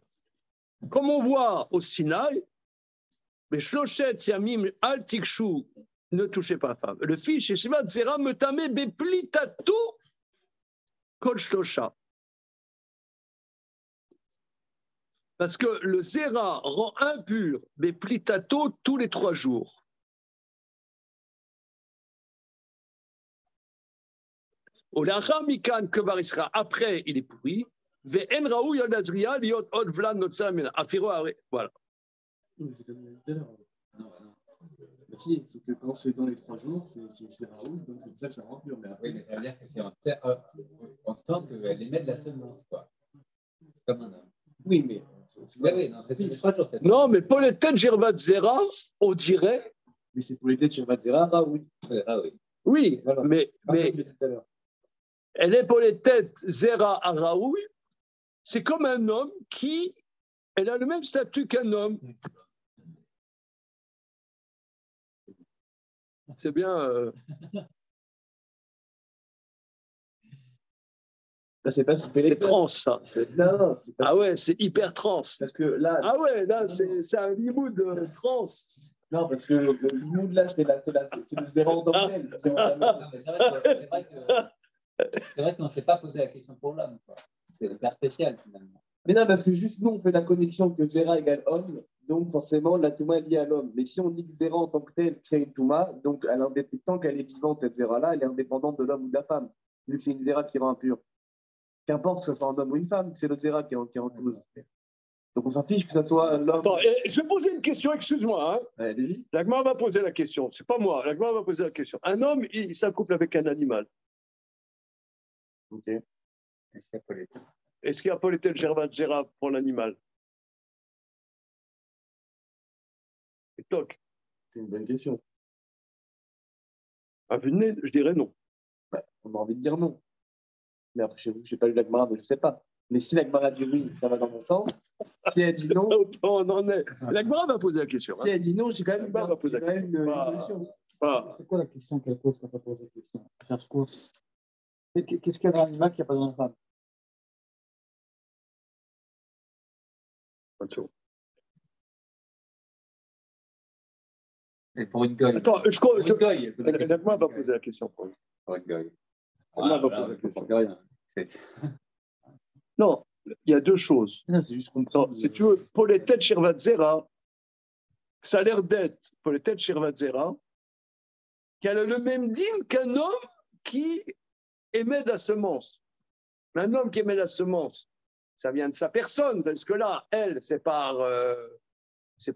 Comme on voit au Sinaï, mais Shloshet Yamim Al Tikshu, ne touchez pas la femme. Le fils, Shivat Zera Metame Beplitatu Kol Shlosha. Parce que le zera rend impur, mais plitato tous les 3 jours. Après, il est pourri. Voilà. Si, c'est que quand c'est dans les 3 jours, c'est Raoul, donc c'est pour ça que ça rend pur. Mais après, oui, mais ça veut dire que c'est en tant qu'elle émet de la semence, quoi. Comme un homme. oui, mais. Oui, non, c'est tous les 3 jours. Non, mais pour les têtes Gervat Zera, on dirait. Mais c'est pour les têtes Gervat Zera, Raoul. Oui. Oui, voilà. mais elle est pour les têtes Zera à Raoul. C'est comme un homme qui. Elle a le même statut qu'un homme. C'est bien. Là, c'est pas si c'est trans, ça. Non, c'est pas. Ah ouais, c'est hyper trans. Parce que là. Ah ouais, là, c'est un limoud trans. Non, parce que le limoud, là, c'est le zéro en tel. C'est vrai qu'on ne s'est pas posé la question pour l'homme. C'est hyper spécial, finalement. Mais non, parce que juste nous, on fait la connexion que Zera égale homme, donc forcément, la Touma est liée à l'homme. Mais si on dit que Zera en tant que tel crée une Touma, donc tant qu'elle est vivante, cette Zera-là, elle est indépendante de l'homme ou de la femme, vu que c'est une Zera qui rend impure. Qu'importe que ce soit un homme ou une femme, c'est le Zera qui est en cause. Donc on s'en fiche que ce soit l'homme. Attends, je vais poser une question, excuse-moi. Hein. Allez-y. L'Agma va poser la question. C'est pas moi. L'Agma va poser la question. Un homme, il s'accouple avec un animal. Ok. Est-ce qu'il y a Paul et Gervat Zera pour l'animal? Et toc. C'est une bonne question. À vue de nez, je dirais non. On a envie de dire non. Mais après, chez vous, je n'ai pas lu l'Agmara, donc je ne sais pas. Mais si l'Agmara dit oui, ça va dans mon sens. Si elle dit non. On en est. L'Agmara va poser la question. Si elle dit non, j'ai quand même une solution. C'est quoi la question qu'elle pose quand elle pose cette question? Cherche quoi? Qu'est-ce qu'il y a dans l'animal qu'il n'y a pas dans la femme? C'est pour une goye. Attends, l'Agmara va poser la question. Pour une goye. Non, il y a 2 choses. Non, c'est juste comprendre. Si tu veux, pour les têtes Shirvat Zera, ça a l'air d'être, pour les têtes Shirvat Zera, qu'elle a le même dîme qu'un homme qui émet de la semence. Un homme qui émet de la semence, ça vient de sa personne, parce que là, elle, c'est par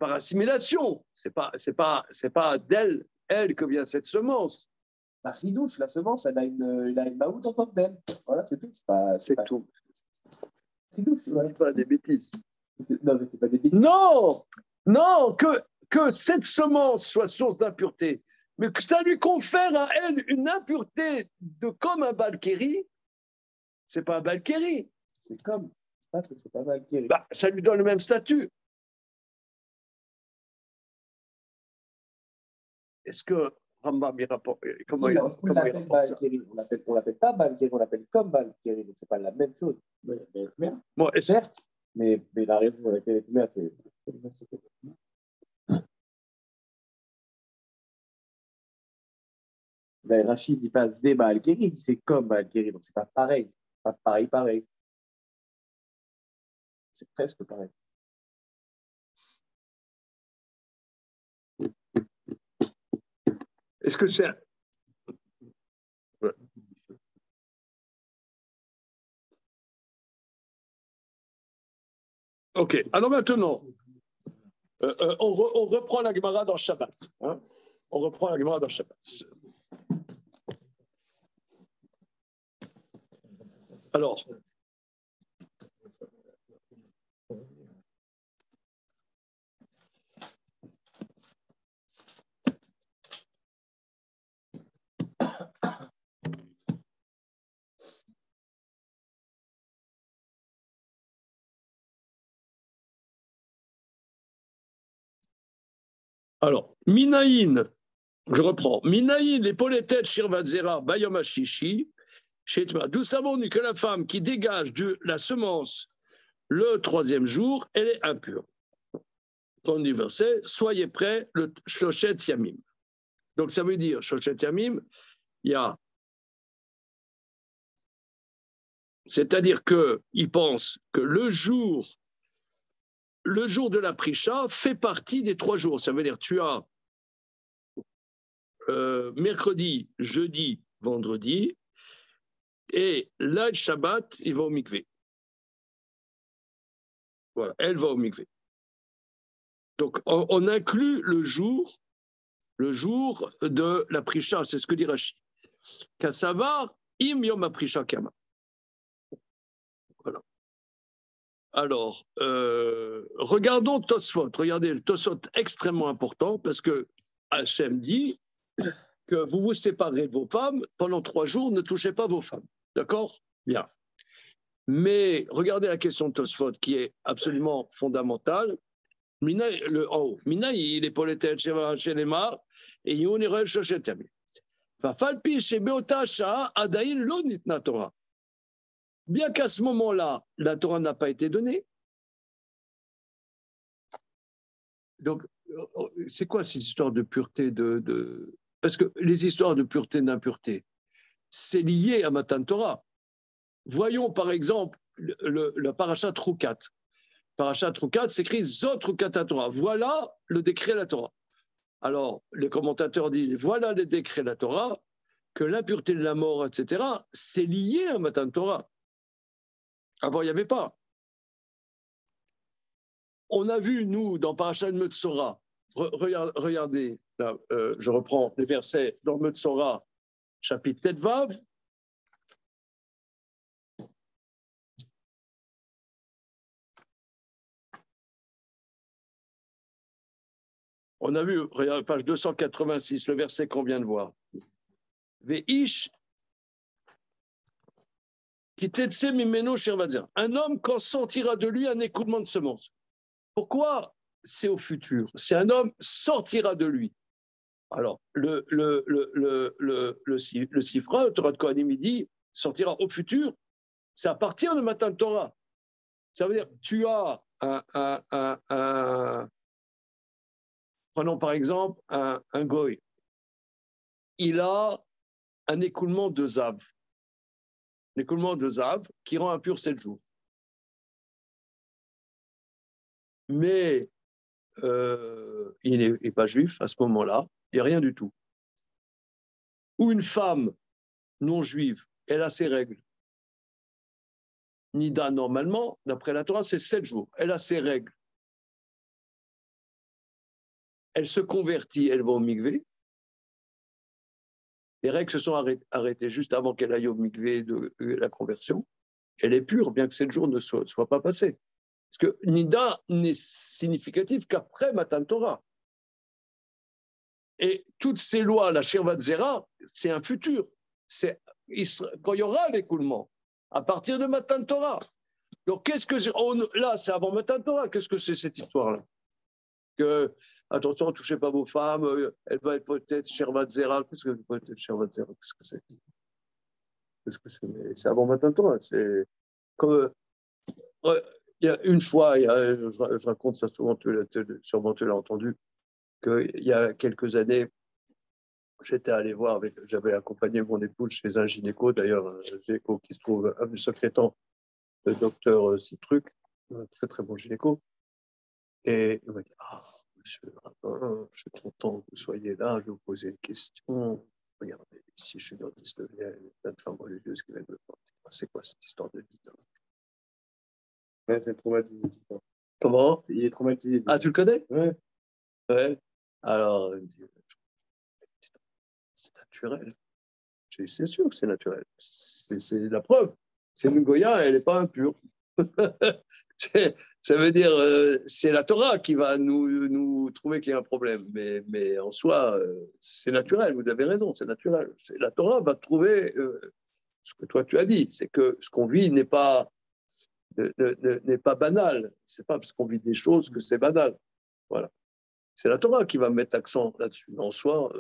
assimilation. C'est pas d'elle, elle, que vient cette semence. La chidouche, la semence, elle a une maout en tant que telle. Voilà, c'est tout. C'est tout. Chidouche, voilà. C'est pas des bêtises. Non, mais c'est pas des bêtises. Non, que cette semence soit source d'impureté, mais que ça lui confère à elle une impureté comme un Balkéri, c'est pas un Balkéri. C'est comme. C'est pas Balkéri. Bah, ça lui donne le même statut. Est-ce que Rambam y rapporte comment si, il l'appelle Balkéri? On l'appelle pas Balkéri, on l'appelle comme Balkéri, donc c'est pas la même chose. Bon, certes, mais la raison pour laquelle elle est mère, c'est. Rachid dit pas Zé Balkéri, c'est comme Balkéri, donc c'est pas pareil. Pas pareil. C'est presque pareil. Est-ce que c'est... Ouais. Ok, alors maintenant, on reprend la Gemara dans Shabbat. Hein, on reprend la Gemara dans Shabbat. Alors, Minaïn, je reprends. Minaïn, les polétètes, Shirvatzera, Bayom Hashishi, d'où savons-nous que la femme qui dégage de la semence le 3e jour, elle est impure. Dans le verset, soyez prêts, le Shoshet Yamim. Donc ça veut dire, Shoshet Yamim, il y a. C'est-à-dire qu'il pense que le jour le jour de la Prisha fait partie des 3 jours. Ça veut dire tu as mercredi, jeudi, vendredi, et là, Shabbat, il va au mikvé. Voilà, elle va au mikvé. Donc, on inclut le jour de la Prisha, c'est ce que dit Rashi. Kassavar, im yom Prisha kama. Voilà. Alors, regardons Tosfot. Regardez le Tosfot extrêmement important parce que Hachem dit que vous vous séparez de vos femmes pendant 3 jours, ne touchez pas vos femmes. D'accord? Bien. Mais regardez la question de Tosfot qui est absolument fondamentale. Mina, le en haut. Mina, il est polété chez les mar et il est chez Tami. Fafalpi chez Beota Shah Adaïn lo nitna Torah. Bien qu'à ce moment-là, la Torah n'a pas été donnée. Donc, c'est quoi ces histoires de pureté Parce que les histoires de pureté et d'impureté, c'est lié à Matan Torah. Voyons par exemple le parashat Rukat. Parashat Rukat s'écrit Zot Rukat Torah. Voilà le décret de la Torah. Alors, les commentateurs disent voilà le décret de la Torah, que l'impureté de la mort, etc., c'est lié à Matan Torah. Avant, il n'y avait pas. On a vu, nous, dans Parashat Metzora, regardez, là, je reprends les versets dans Metzora, chapitre Tetvav. On a vu, regardez, page 286, le verset qu'on vient de voir. Veish qui tetse mimeno shirvadzer. Un homme quand sortira de lui un écoulement de semences. Pourquoi c'est au futur? Si un homme sortira de lui. Alors, le Sifra, le Torah de Kohanim, il dit sortira au futur, c'est à partir de Matan Torah. Ça veut dire, tu as prenons par exemple un goy. Il a un écoulement de Zav. L'écoulement de Zav qui rend impur 7 jours. Mais il n'est pas juif à ce moment-là, il n'y a rien du tout. Ou une femme non juive, elle a ses règles. Nida, normalement, d'après la Torah, c'est 7 jours. Elle a ses règles. Elle se convertit, elle va au mikvé. Les règles se sont arrêtées juste avant qu'elle aille au mikvé de la conversion. Elle est pure, bien que 7 jours ne soient pas passés. Parce que Nida n'est significatif qu'après Matan Torah. Et toutes ces lois, la Shirvat Zera, c'est un futur. C'est quand il y aura l'écoulement, à partir de Matan Torah. Donc, là, c'est avant Matan Torah. Qu'est-ce que c'est cette histoire-là? Que, attention, ne touchez pas vos femmes, elle va être peut-être Shirvat Zera. Qu'est-ce que peut être Shirvat Zera? Qu'est-ce que c'est? Qu'est-ce que c'est? C'est avant Matan Torah. C'est comme. Il y a une fois, je raconte ça souvent, sûrement tu l'as entendu, qu'il y a quelques années, j'étais allé voir, j'avais accompagné mon épouse chez un gynéco, d'ailleurs un gynéco qui se trouve à secrétant, le docteur Citruc, un très très bon gynéco. Et il m'a dit, monsieur Rabbin, je suis content que vous soyez là, je vais vous poser une question. Regardez, ici je suis dans le 19e, il y a plein de femmes religieuses qui viennent me voir. C'est quoi cette histoire de dite? Ouais, c'est traumatisé, cette histoire. Comment? Il est traumatisé. Ah, tu le connais? Ouais. Ouais. Alors, il me dit, c'est naturel. Je dis, c'est sûr que c'est naturel. C'est la preuve. C'est une Goya, elle n'est pas impure. Ça veut dire, c'est la Torah qui va nous trouver qu'il y a un problème. Mais en soi, c'est naturel. Vous avez raison, c'est naturel. La Torah va trouver ce que toi tu as dit. C'est que ce qu'on vit n'est pas banal. C'est pas parce qu'on vit des choses que c'est banal. Voilà. C'est la Torah qui va mettre l'accent là-dessus. En soi,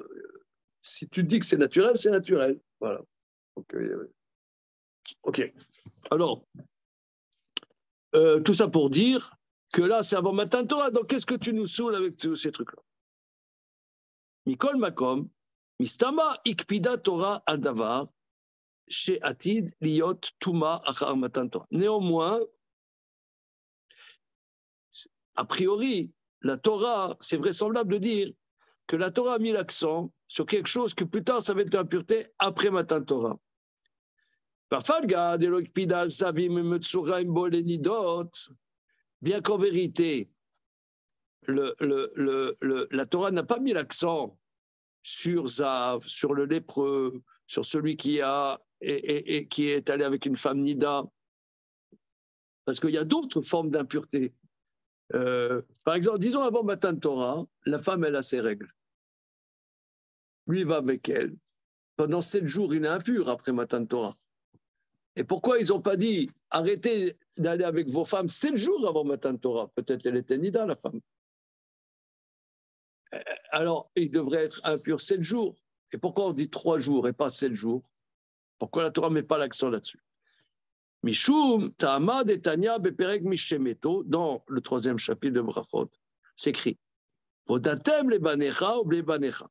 si tu dis que c'est naturel, c'est naturel. Voilà. Ok. Alors, tout ça pour dire que là, c'est avant Matan Torah. Donc, qu'est-ce que tu nous saoules avec ces trucs-là? Mikol Makom, Mistama Ikpida Torah Adavar, chez Atid Liot Tuma Achar Matan Torah. Néanmoins, a priori, la Torah, c'est vraisemblable de dire que la Torah a mis l'accent sur quelque chose que plus tard, ça va être l'impureté après Matan Torah. Bien qu'en vérité, la Torah n'a pas mis l'accent sur Zav, sur le lépreux, sur celui qui est allé avec une femme nida, parce qu'il y a d'autres formes d'impureté. Par exemple, disons avant Matan Torah, la femme, elle a ses règles. Lui, il va avec elle. Pendant 7 jours, il est impur après Matan Torah. Et pourquoi ils n'ont pas dit arrêtez d'aller avec vos femmes 7 jours avant Matan Torah? Peut-être elle était nida, la femme. Alors, il devrait être impur 7 jours. Et pourquoi on dit 3 jours et pas 7 jours? Pourquoi la Torah ne met pas l'accent là-dessus? Mishum, Ta'amad et Tanya, Beperek Mishemeto, dans le 3e chapitre de Brachot, c'est écrit Vodatem le banecha ou le banecha.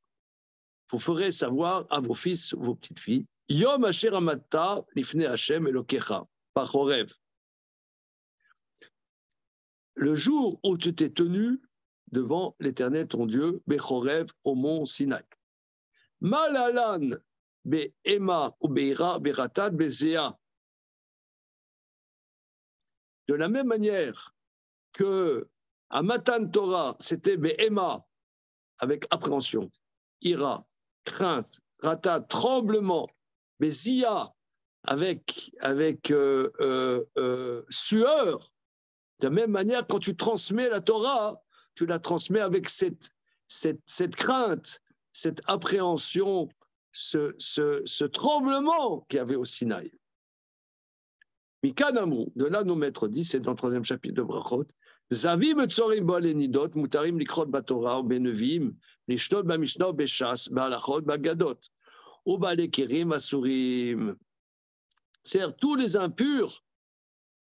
Vous ferez savoir à vos fils, vos petites filles, Yom Asher Amatta, Lifne Hashem Elokecha, par Horev. Le jour où tu t'es tenu devant l'Éternel ton Dieu, Bechorev, au mont Sinaï. Malalan, Be'ema ou Be'ira, Be'ratad, Be'zea. De la même manière que à Matan Torah, c'était Be'ema, avec appréhension, ira, crainte, rata, tremblement, Be'zia, avec sueur. De la même manière, quand tu transmets la Torah, tu la transmets avec cette crainte, cette appréhension, ce tremblement qu'il y avait au Sinaï. Mikanamru, de là nos maîtres disent, c'est dans le 3e chapitre de Brachot, Zavim etzorim bolenidot, mutarim likrot batorah, benevim, lishtol bamishnah, beshas, balachot, bagadot, ou balekirim, asurim. C'est-à-dire, tous les impurs,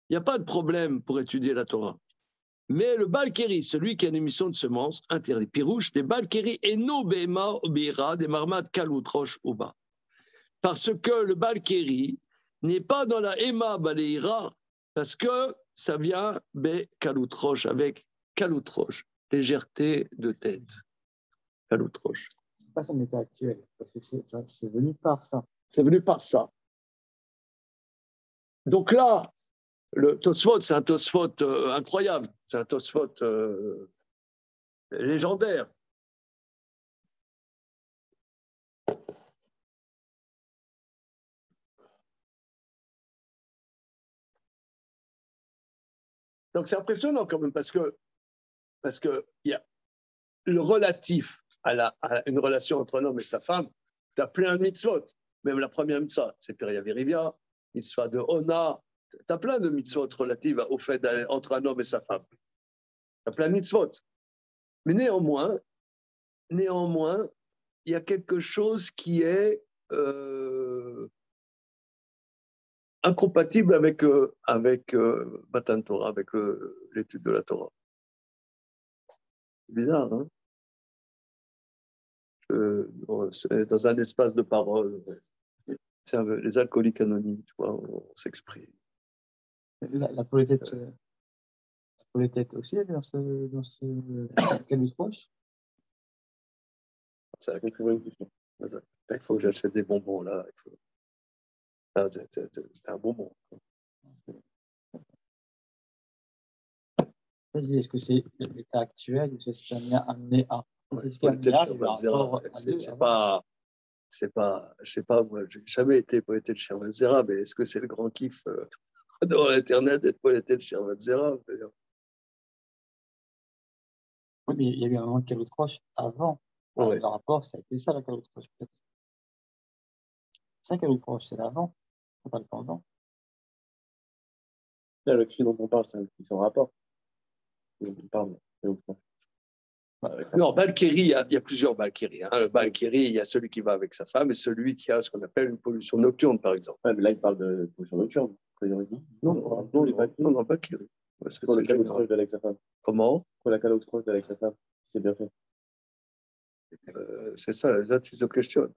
il n'y a pas de problème pour étudier la Torah. Mais le balkéri, celui qui a une émission de semences, interdit. Pirouche, des balkéri et no bema obira, des marmat kalout roche ou bas. Parce que le balkéri n'est pas dans la ema baleira, parce que ça vient be kalout roche, avec kalout roche, légèreté de tête. Kalout roche. C'est pas son état actuel, parce que c'est venu par ça. C'est venu par ça. Donc là, le Tosfot, c'est un Tosfot incroyable, c'est un Tosfot légendaire. Donc c'est impressionnant quand même parce que il y a le relatif à une relation entre un homme et sa femme, tu as plein de mitzvot. Même la première mitzvah, c'est Peria Virivia, mitzvah de Ona, tu as plein de mitzvot relatives au fait d'aller entre un homme et sa femme. Tu as plein de mitzvot. Mais néanmoins, il y a quelque chose qui est incompatible avec Matan Torah, avec l'étude de la Torah. C'est bizarre, hein? C'est dans un espace de parole. Les alcooliques anonymes, tu vois, on s'exprime. La polythète aussi, elle est dans ce calus proche. C'est une très bonne question. Il faut que j'achète des bonbons, là. C'est un bonbon. Vas-y, est-ce que c'est l'état actuel ou c'est ce qui a amené à c'est pas, je sais pas, moi, j'ai jamais été poété de Sherman Zera, mais est-ce que c'est le grand kiff devant l'Internet d'être poété de Sherman Zera? Oui, mais il y a eu un moment de calot proche avant. Ouais. Le rapport, ça a été ça, la calot proche, peut-être. C'est ça, calot proche, c'est l'avant, c'est pas le pendant. Là, le cri dont on parle, c'est un cri sans rapport. On parle. Non, Balkéri, il y a plusieurs Balkéri. Hein. Le Balkéri, il y a celui qui va avec sa femme et celui qui a ce qu'on appelle une pollution nocturne, par exemple. Ouais, mais là, il parle de pollution nocturne. Non, les Balkéri. Non, Balkéri. C'est pour le calot proche d'avec sa femme. Comment? Pour la calot proche d'avec sa femme. C'est bien fait. C'est ça, that is the question.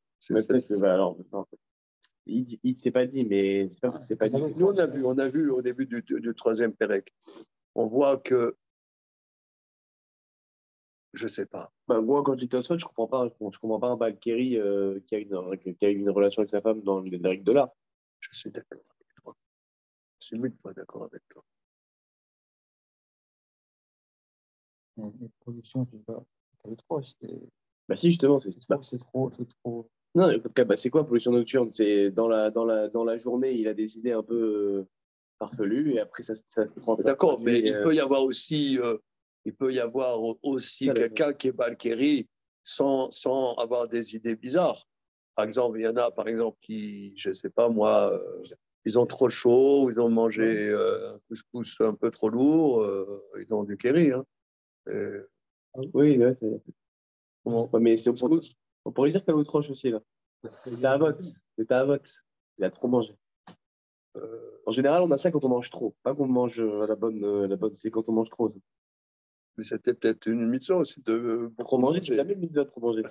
Alors, il ne s'est pas dit, mais c'est pas que c'est pas dit. Nous, on a vu au début du 3e Pérec. On voit que je ne sais pas. Bah, moi, quand je dis Tosfot, je comprends pas un Balkiri qui a une relation avec sa femme dans les règles de l'art. Je suis d'accord avec toi. Je suis mille fois d'accord avec toi. Les productions du K3, Bah si, justement, c'est trop. Non, en tout cas, bah, c'est quoi pollution nocturne? C'est dans la journée, il a des idées un peu farfelues et après ça se prend. D'accord, mais il peut y avoir aussi, quelqu'un qui est Balkiri sans avoir des idées bizarres. Par exemple, il y en a, par exemple, qui, je ne sais pas moi, ils ont trop chaud, ils ont mangé un couscous un peu trop lourd, ils ont du kéri. Hein. Oui, ouais, c'est. Comment Ouais, mais on pourrait dire qu'à l'outrage aussi, là. C'était à vote. C'était à vote. Il a trop mangé. En général, on a ça quand on mange trop. Pas qu'on mange la bonne, c'est quand on mange trop. Ça. Mais c'était peut-être une mission aussi de Trop manger, c'est jamais une mitzvah de trop manger.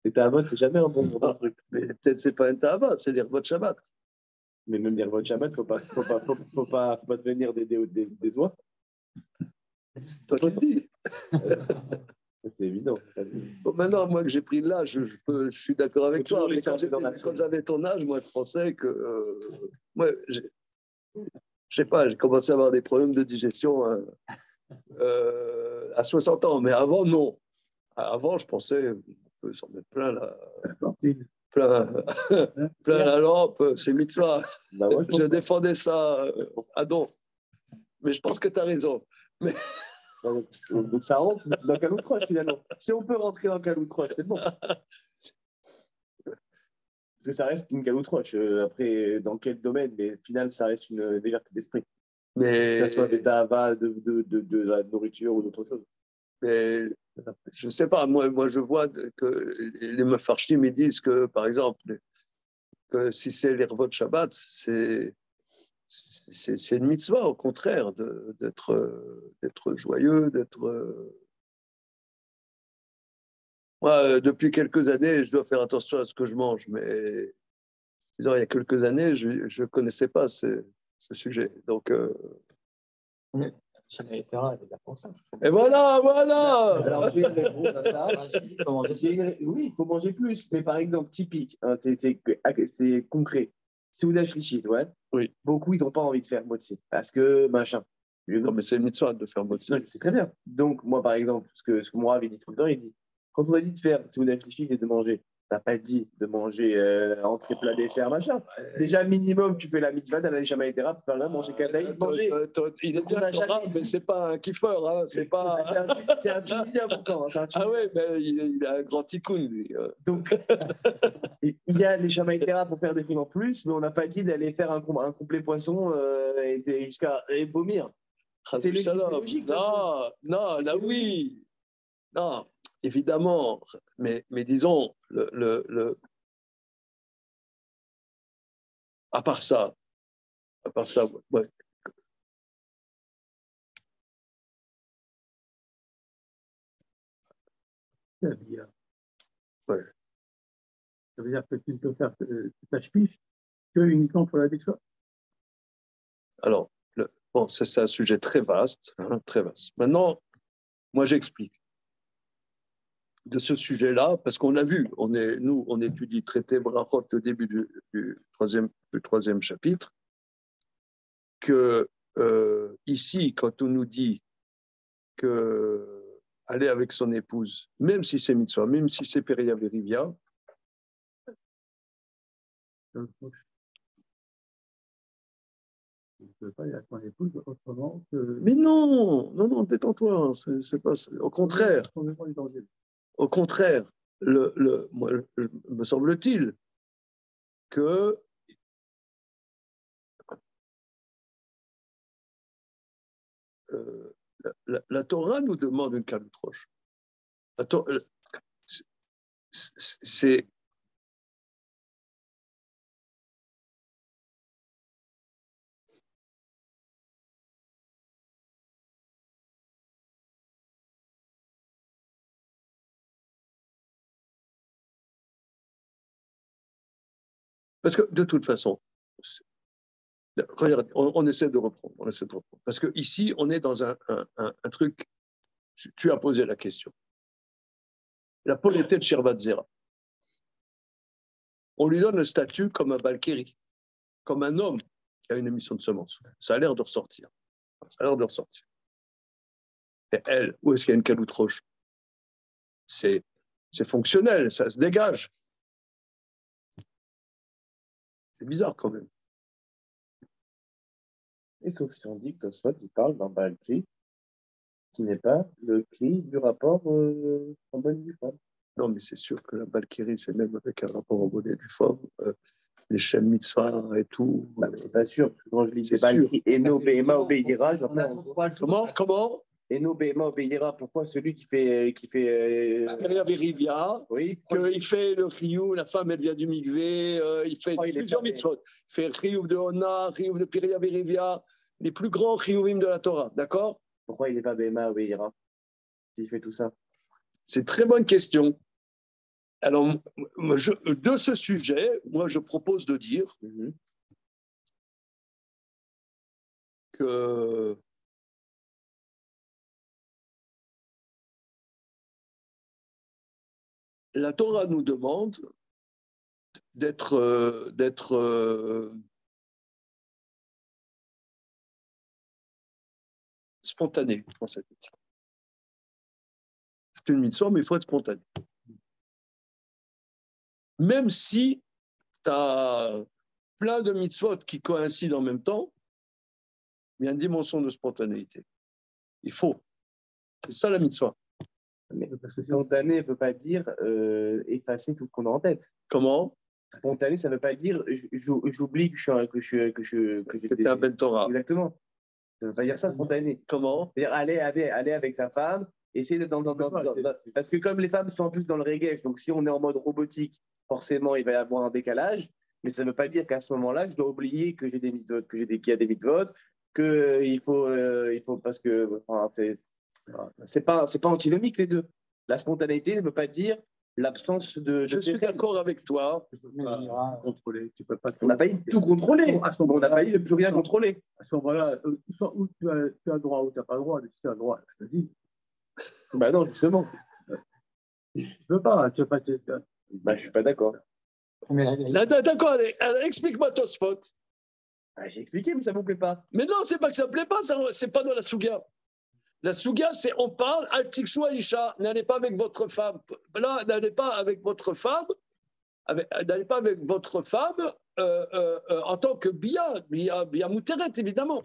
C'était à vote, c'est jamais un bon truc. Mais peut-être c'est pas un tabac, c'est les repas de Shabbat. Mais même dire votre Shabbat, faut pas devenir des oies. C'est toi qui dis. C'est évident. Bon, maintenant, moi que j'ai pris de l'âge, je suis d'accord avec toi. Mais quand j'avais ton âge, moi, je pensais que. Moi, je sais pas, j'ai commencé à avoir des problèmes de digestion à 60 ans. Mais avant, non. Avant, je pensais, on peut s'en mettre plein plein la lampe, c'est mitzvah. Bah ouais, je défendais ça à don. Mais je pense que tu as raison. Mais... Donc ça rentre dans Caloutroche finalement. Si on peut rentrer dans Caloutroche, c'est bon. Parce que ça reste une Caloutroche. Après, dans quel domaine? Mais au final, ça reste une légèreté d'esprit. Mais... Que ce soit des tabacs, de la nourriture ou d'autres choses. Mais je ne sais pas, moi je vois que les mefarchim me disent que, par exemple, que si c'est les revots de Shabbat, c'est une mitzvah, au contraire, d'être joyeux, d'être... Moi, depuis quelques années, je dois faire attention à ce que je mange, mais disons, il y a quelques années, je ne connaissais pas ce sujet. Donc... Et voilà. Alors, j'ai une réponse à ça. Oui, il faut manger plus. Mais par exemple, typique, hein, c'est concret. Souda Shlichit, ouais. Oui. Beaucoup, ils n'ont pas envie de faire motzi. Parce que machin. Non, mais c'est une mitzvah de faire motzi. C'est très bien. Donc, moi, par exemple, ce que moi avait dit tout le temps, il dit quand on a dit de faire Souda Shlichit et de manger, t'as pas dit de manger entrée, plat, dessert, machin. Déjà, minimum, tu fais la mitzvah d'aller chez Maïtera pour faire là, manger kataï, manger. Il est bien Torah, mais c'est pas un kiffeur. Hein, c'est un Tunisien pourtant. Ah ouais, mais il a un grand tikkun, lui. Donc, il y a des Shamaïtera pour faire des films en plus, mais on n'a pas dit d'aller faire un complet poisson et jusqu'à vomir. C'est logique. Non, là oui. Non, évidemment, mais disons, à part ça, ouais. Ouais. Ça veut dire que tu ne peux faire ta ch'piche que uniquement pour la mitzvah. Alors, bon, c'est un sujet très vaste, hein, très vaste. Maintenant, moi, j'explique. De ce sujet-là, parce qu'on a vu, nous, on étudie traité Brachot au début du troisième chapitre, que ici, quand on nous dit que aller avec son épouse, même si c'est mitzvah, même si c'est Peria Verivia, Je ne peux pas y aller avec mon épouse autrement que. mais non, détends-toi, c'est pas, au contraire. Au contraire, me semble-t-il que la Torah nous demande une caloutroche. C'est parce que de toute façon, regarde, on essaie de reprendre. Parce que ici, on est dans un truc. Tu as posé la question. La polité de Sherbat Zera. On lui donne le statut comme un Balkéri, comme un homme qui a une émission de semences. Ça a l'air de ressortir. Et elle, où est-ce qu'il y a une caloute roche? C'est fonctionnel, ça se dégage. C'est bizarre quand même. Et sauf si on dit que Tosfot, il parle d'un Baal-Kli qui n'est pas le Kli du rapport en bonne du femme. Non, mais c'est sûr que la Balkérie, c'est même avec un rapport au bonnet du femme, les Shem Mitzvah et tout. Bah, c'est pas sûr, parce que quand je lis c'est Baal-Kli, Eno Behema obéira, Comment Eno Behema obéira, pourquoi celui qui fait Rivia, oui, qu'il fait le Riyou, la femme elle vient du Migvé, il fait plusieurs mitzvot. Il fait Riyou de Ona, Riyou de Piria Virivia, les plus grands Riyouim de la Torah, d'accord? Pourquoi il n'est pas Behema obéira s'il fait tout ça? C'est une très bonne question. Alors, de ce sujet, moi, je propose de dire que la Torah nous demande d'être spontané dans cette mitzvah. C'est une mitzvah, mais il faut être spontané. Même si tu as plein de mitzvot qui coïncident en même temps, il y a une dimension de spontanéité. Il faut. C'est ça la mitzvah. Mais parce que spontané ne veut pas dire effacer tout ce qu'on a en tête. Comment? Spontané, ça ne veut pas dire j'oublie que j'étais un Ben Torah. Exactement. Ça ne veut pas dire ça, spontané. Comment? C'est-à-dire aller avec sa femme, essayer de parce que comme les femmes sont en plus dans le reggae, donc si on est en mode robotique, forcément, il va y avoir un décalage. Mais ça ne veut pas dire qu'à ce moment-là, je dois oublier que j'ai des mitzvot, qu'il y a des mitzvot, qu'il faut parce que enfin, c'est pas antinomique les deux. La spontanéité ne veut pas dire l'absence de. Je suis d'accord avec toi. On n'a pas dit de tout contrôler. On n'a pas dit de plus rien contrôler. À ce moment-là, où tu as le droit, où tu n'as pas le droit, si tu as le droit, vas-y. Bah non, justement. Tu ne peux pas. Tu veux pas bah, je ne suis pas d'accord. D'accord, explique-moi Tosfot. Ah, j'ai expliqué, mais ça ne vous plaît pas. Mais non, c'est pas que ça ne plaît pas, c'est pas dans la Souga. La Souga, c'est on parle, Al-Tikshu Aisha, n'allez pas avec votre femme. Là, n'allez pas avec votre femme, n'allez pas avec votre femme en tant que Bia Mouteret, évidemment.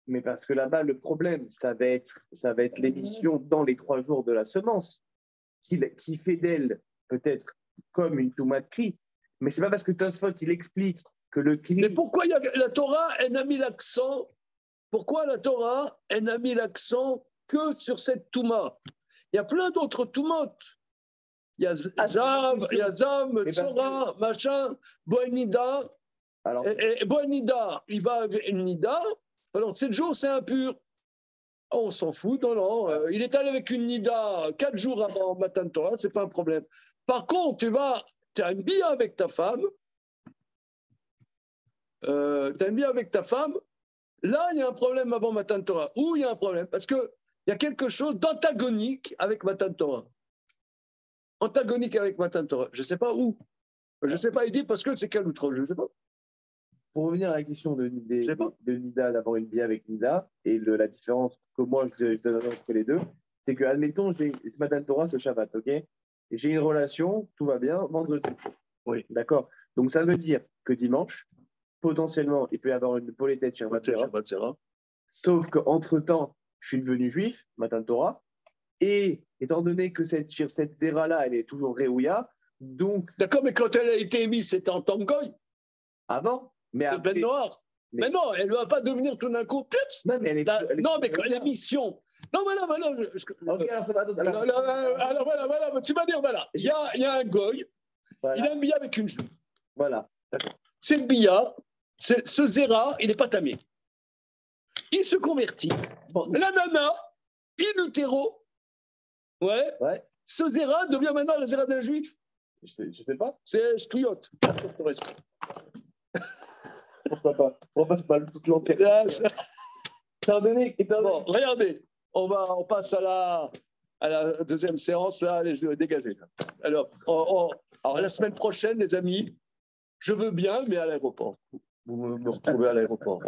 Mais parce que là-bas, le problème, ça va être l'émission dans les 3 jours de la semence, qui fait d'elle peut-être comme une tomate cri. Mais c'est pas parce que Tosfot, il explique que le cri. Mais pourquoi la Torah, elle n'a mis l'accent? Pourquoi la Torah, elle n'a mis l'accent que sur cette touma? Il y a plein d'autres toumotes. Il y a Zam, Tzora, machin, Boenida. Alors, et Boenida, il va avec une Nida. Alors, 7 jours, c'est impur. Oh, on s'en fout, non. Il est allé avec une Nida 4 jours avant Matan Torah, c'est pas un problème. Par contre, tu as une bia avec ta femme. Là, il y a un problème avant Matan Torah. Où il y a un problème? Parce qu'il y a quelque chose d'antagonique avec Matan Torah. Antagonique avec Matan Torah. Je ne sais pas où. Je ne sais pas, il dit parce que c'est quel outre, je ne sais pas. Pour revenir à la question de Nida, d'avoir une bia avec Nida, et la différence que moi je donne entre les deux, c'est que, admettons, ce Matan Torah, c'est Shabbat, ok? J'ai une relation, tout va bien, vendredi. Oui. D'accord. Donc ça veut dire que dimanche, potentiellement, il peut y avoir une polétette Shabbat Zera. Sauf qu'entre-temps, je suis devenu juif, Matan Torah, et étant donné que cette Zera-là, elle est toujours Réouya, donc. D'accord, mais quand elle a été émise, c'était en tant que goy. Avant. Mais après, Ben Noir. Mais non, elle ne va pas devenir tout d'un coup. Non, mais l'émission. Non, voilà. Ok, alors ça va. Alors voilà, tu vas dire, voilà. Il y a un goy, voilà. Il a un billet avec une juive. Voilà. Cette billet, ce Zera, il n'est pas tamé. Il se convertit. Bon. La nana, in utero, ouais. Ce Zera devient maintenant la Zera d'un juif. Je sais pas. C'est Stouillotte. Pourquoi pas? Pourquoi c'est pas toute l'entière? Pardonnez. Bon, regardez, on passe à à la deuxième séance, là, allez, je vais dégager. Alors, alors, la semaine prochaine, les amis, je veux bien, mais à l'aéroport. Vous me retrouvez à l'aéroport.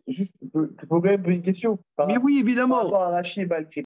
Juste, je peux quand même poser une question. Mais oui, évidemment. Par rapport à Rachid Balkri.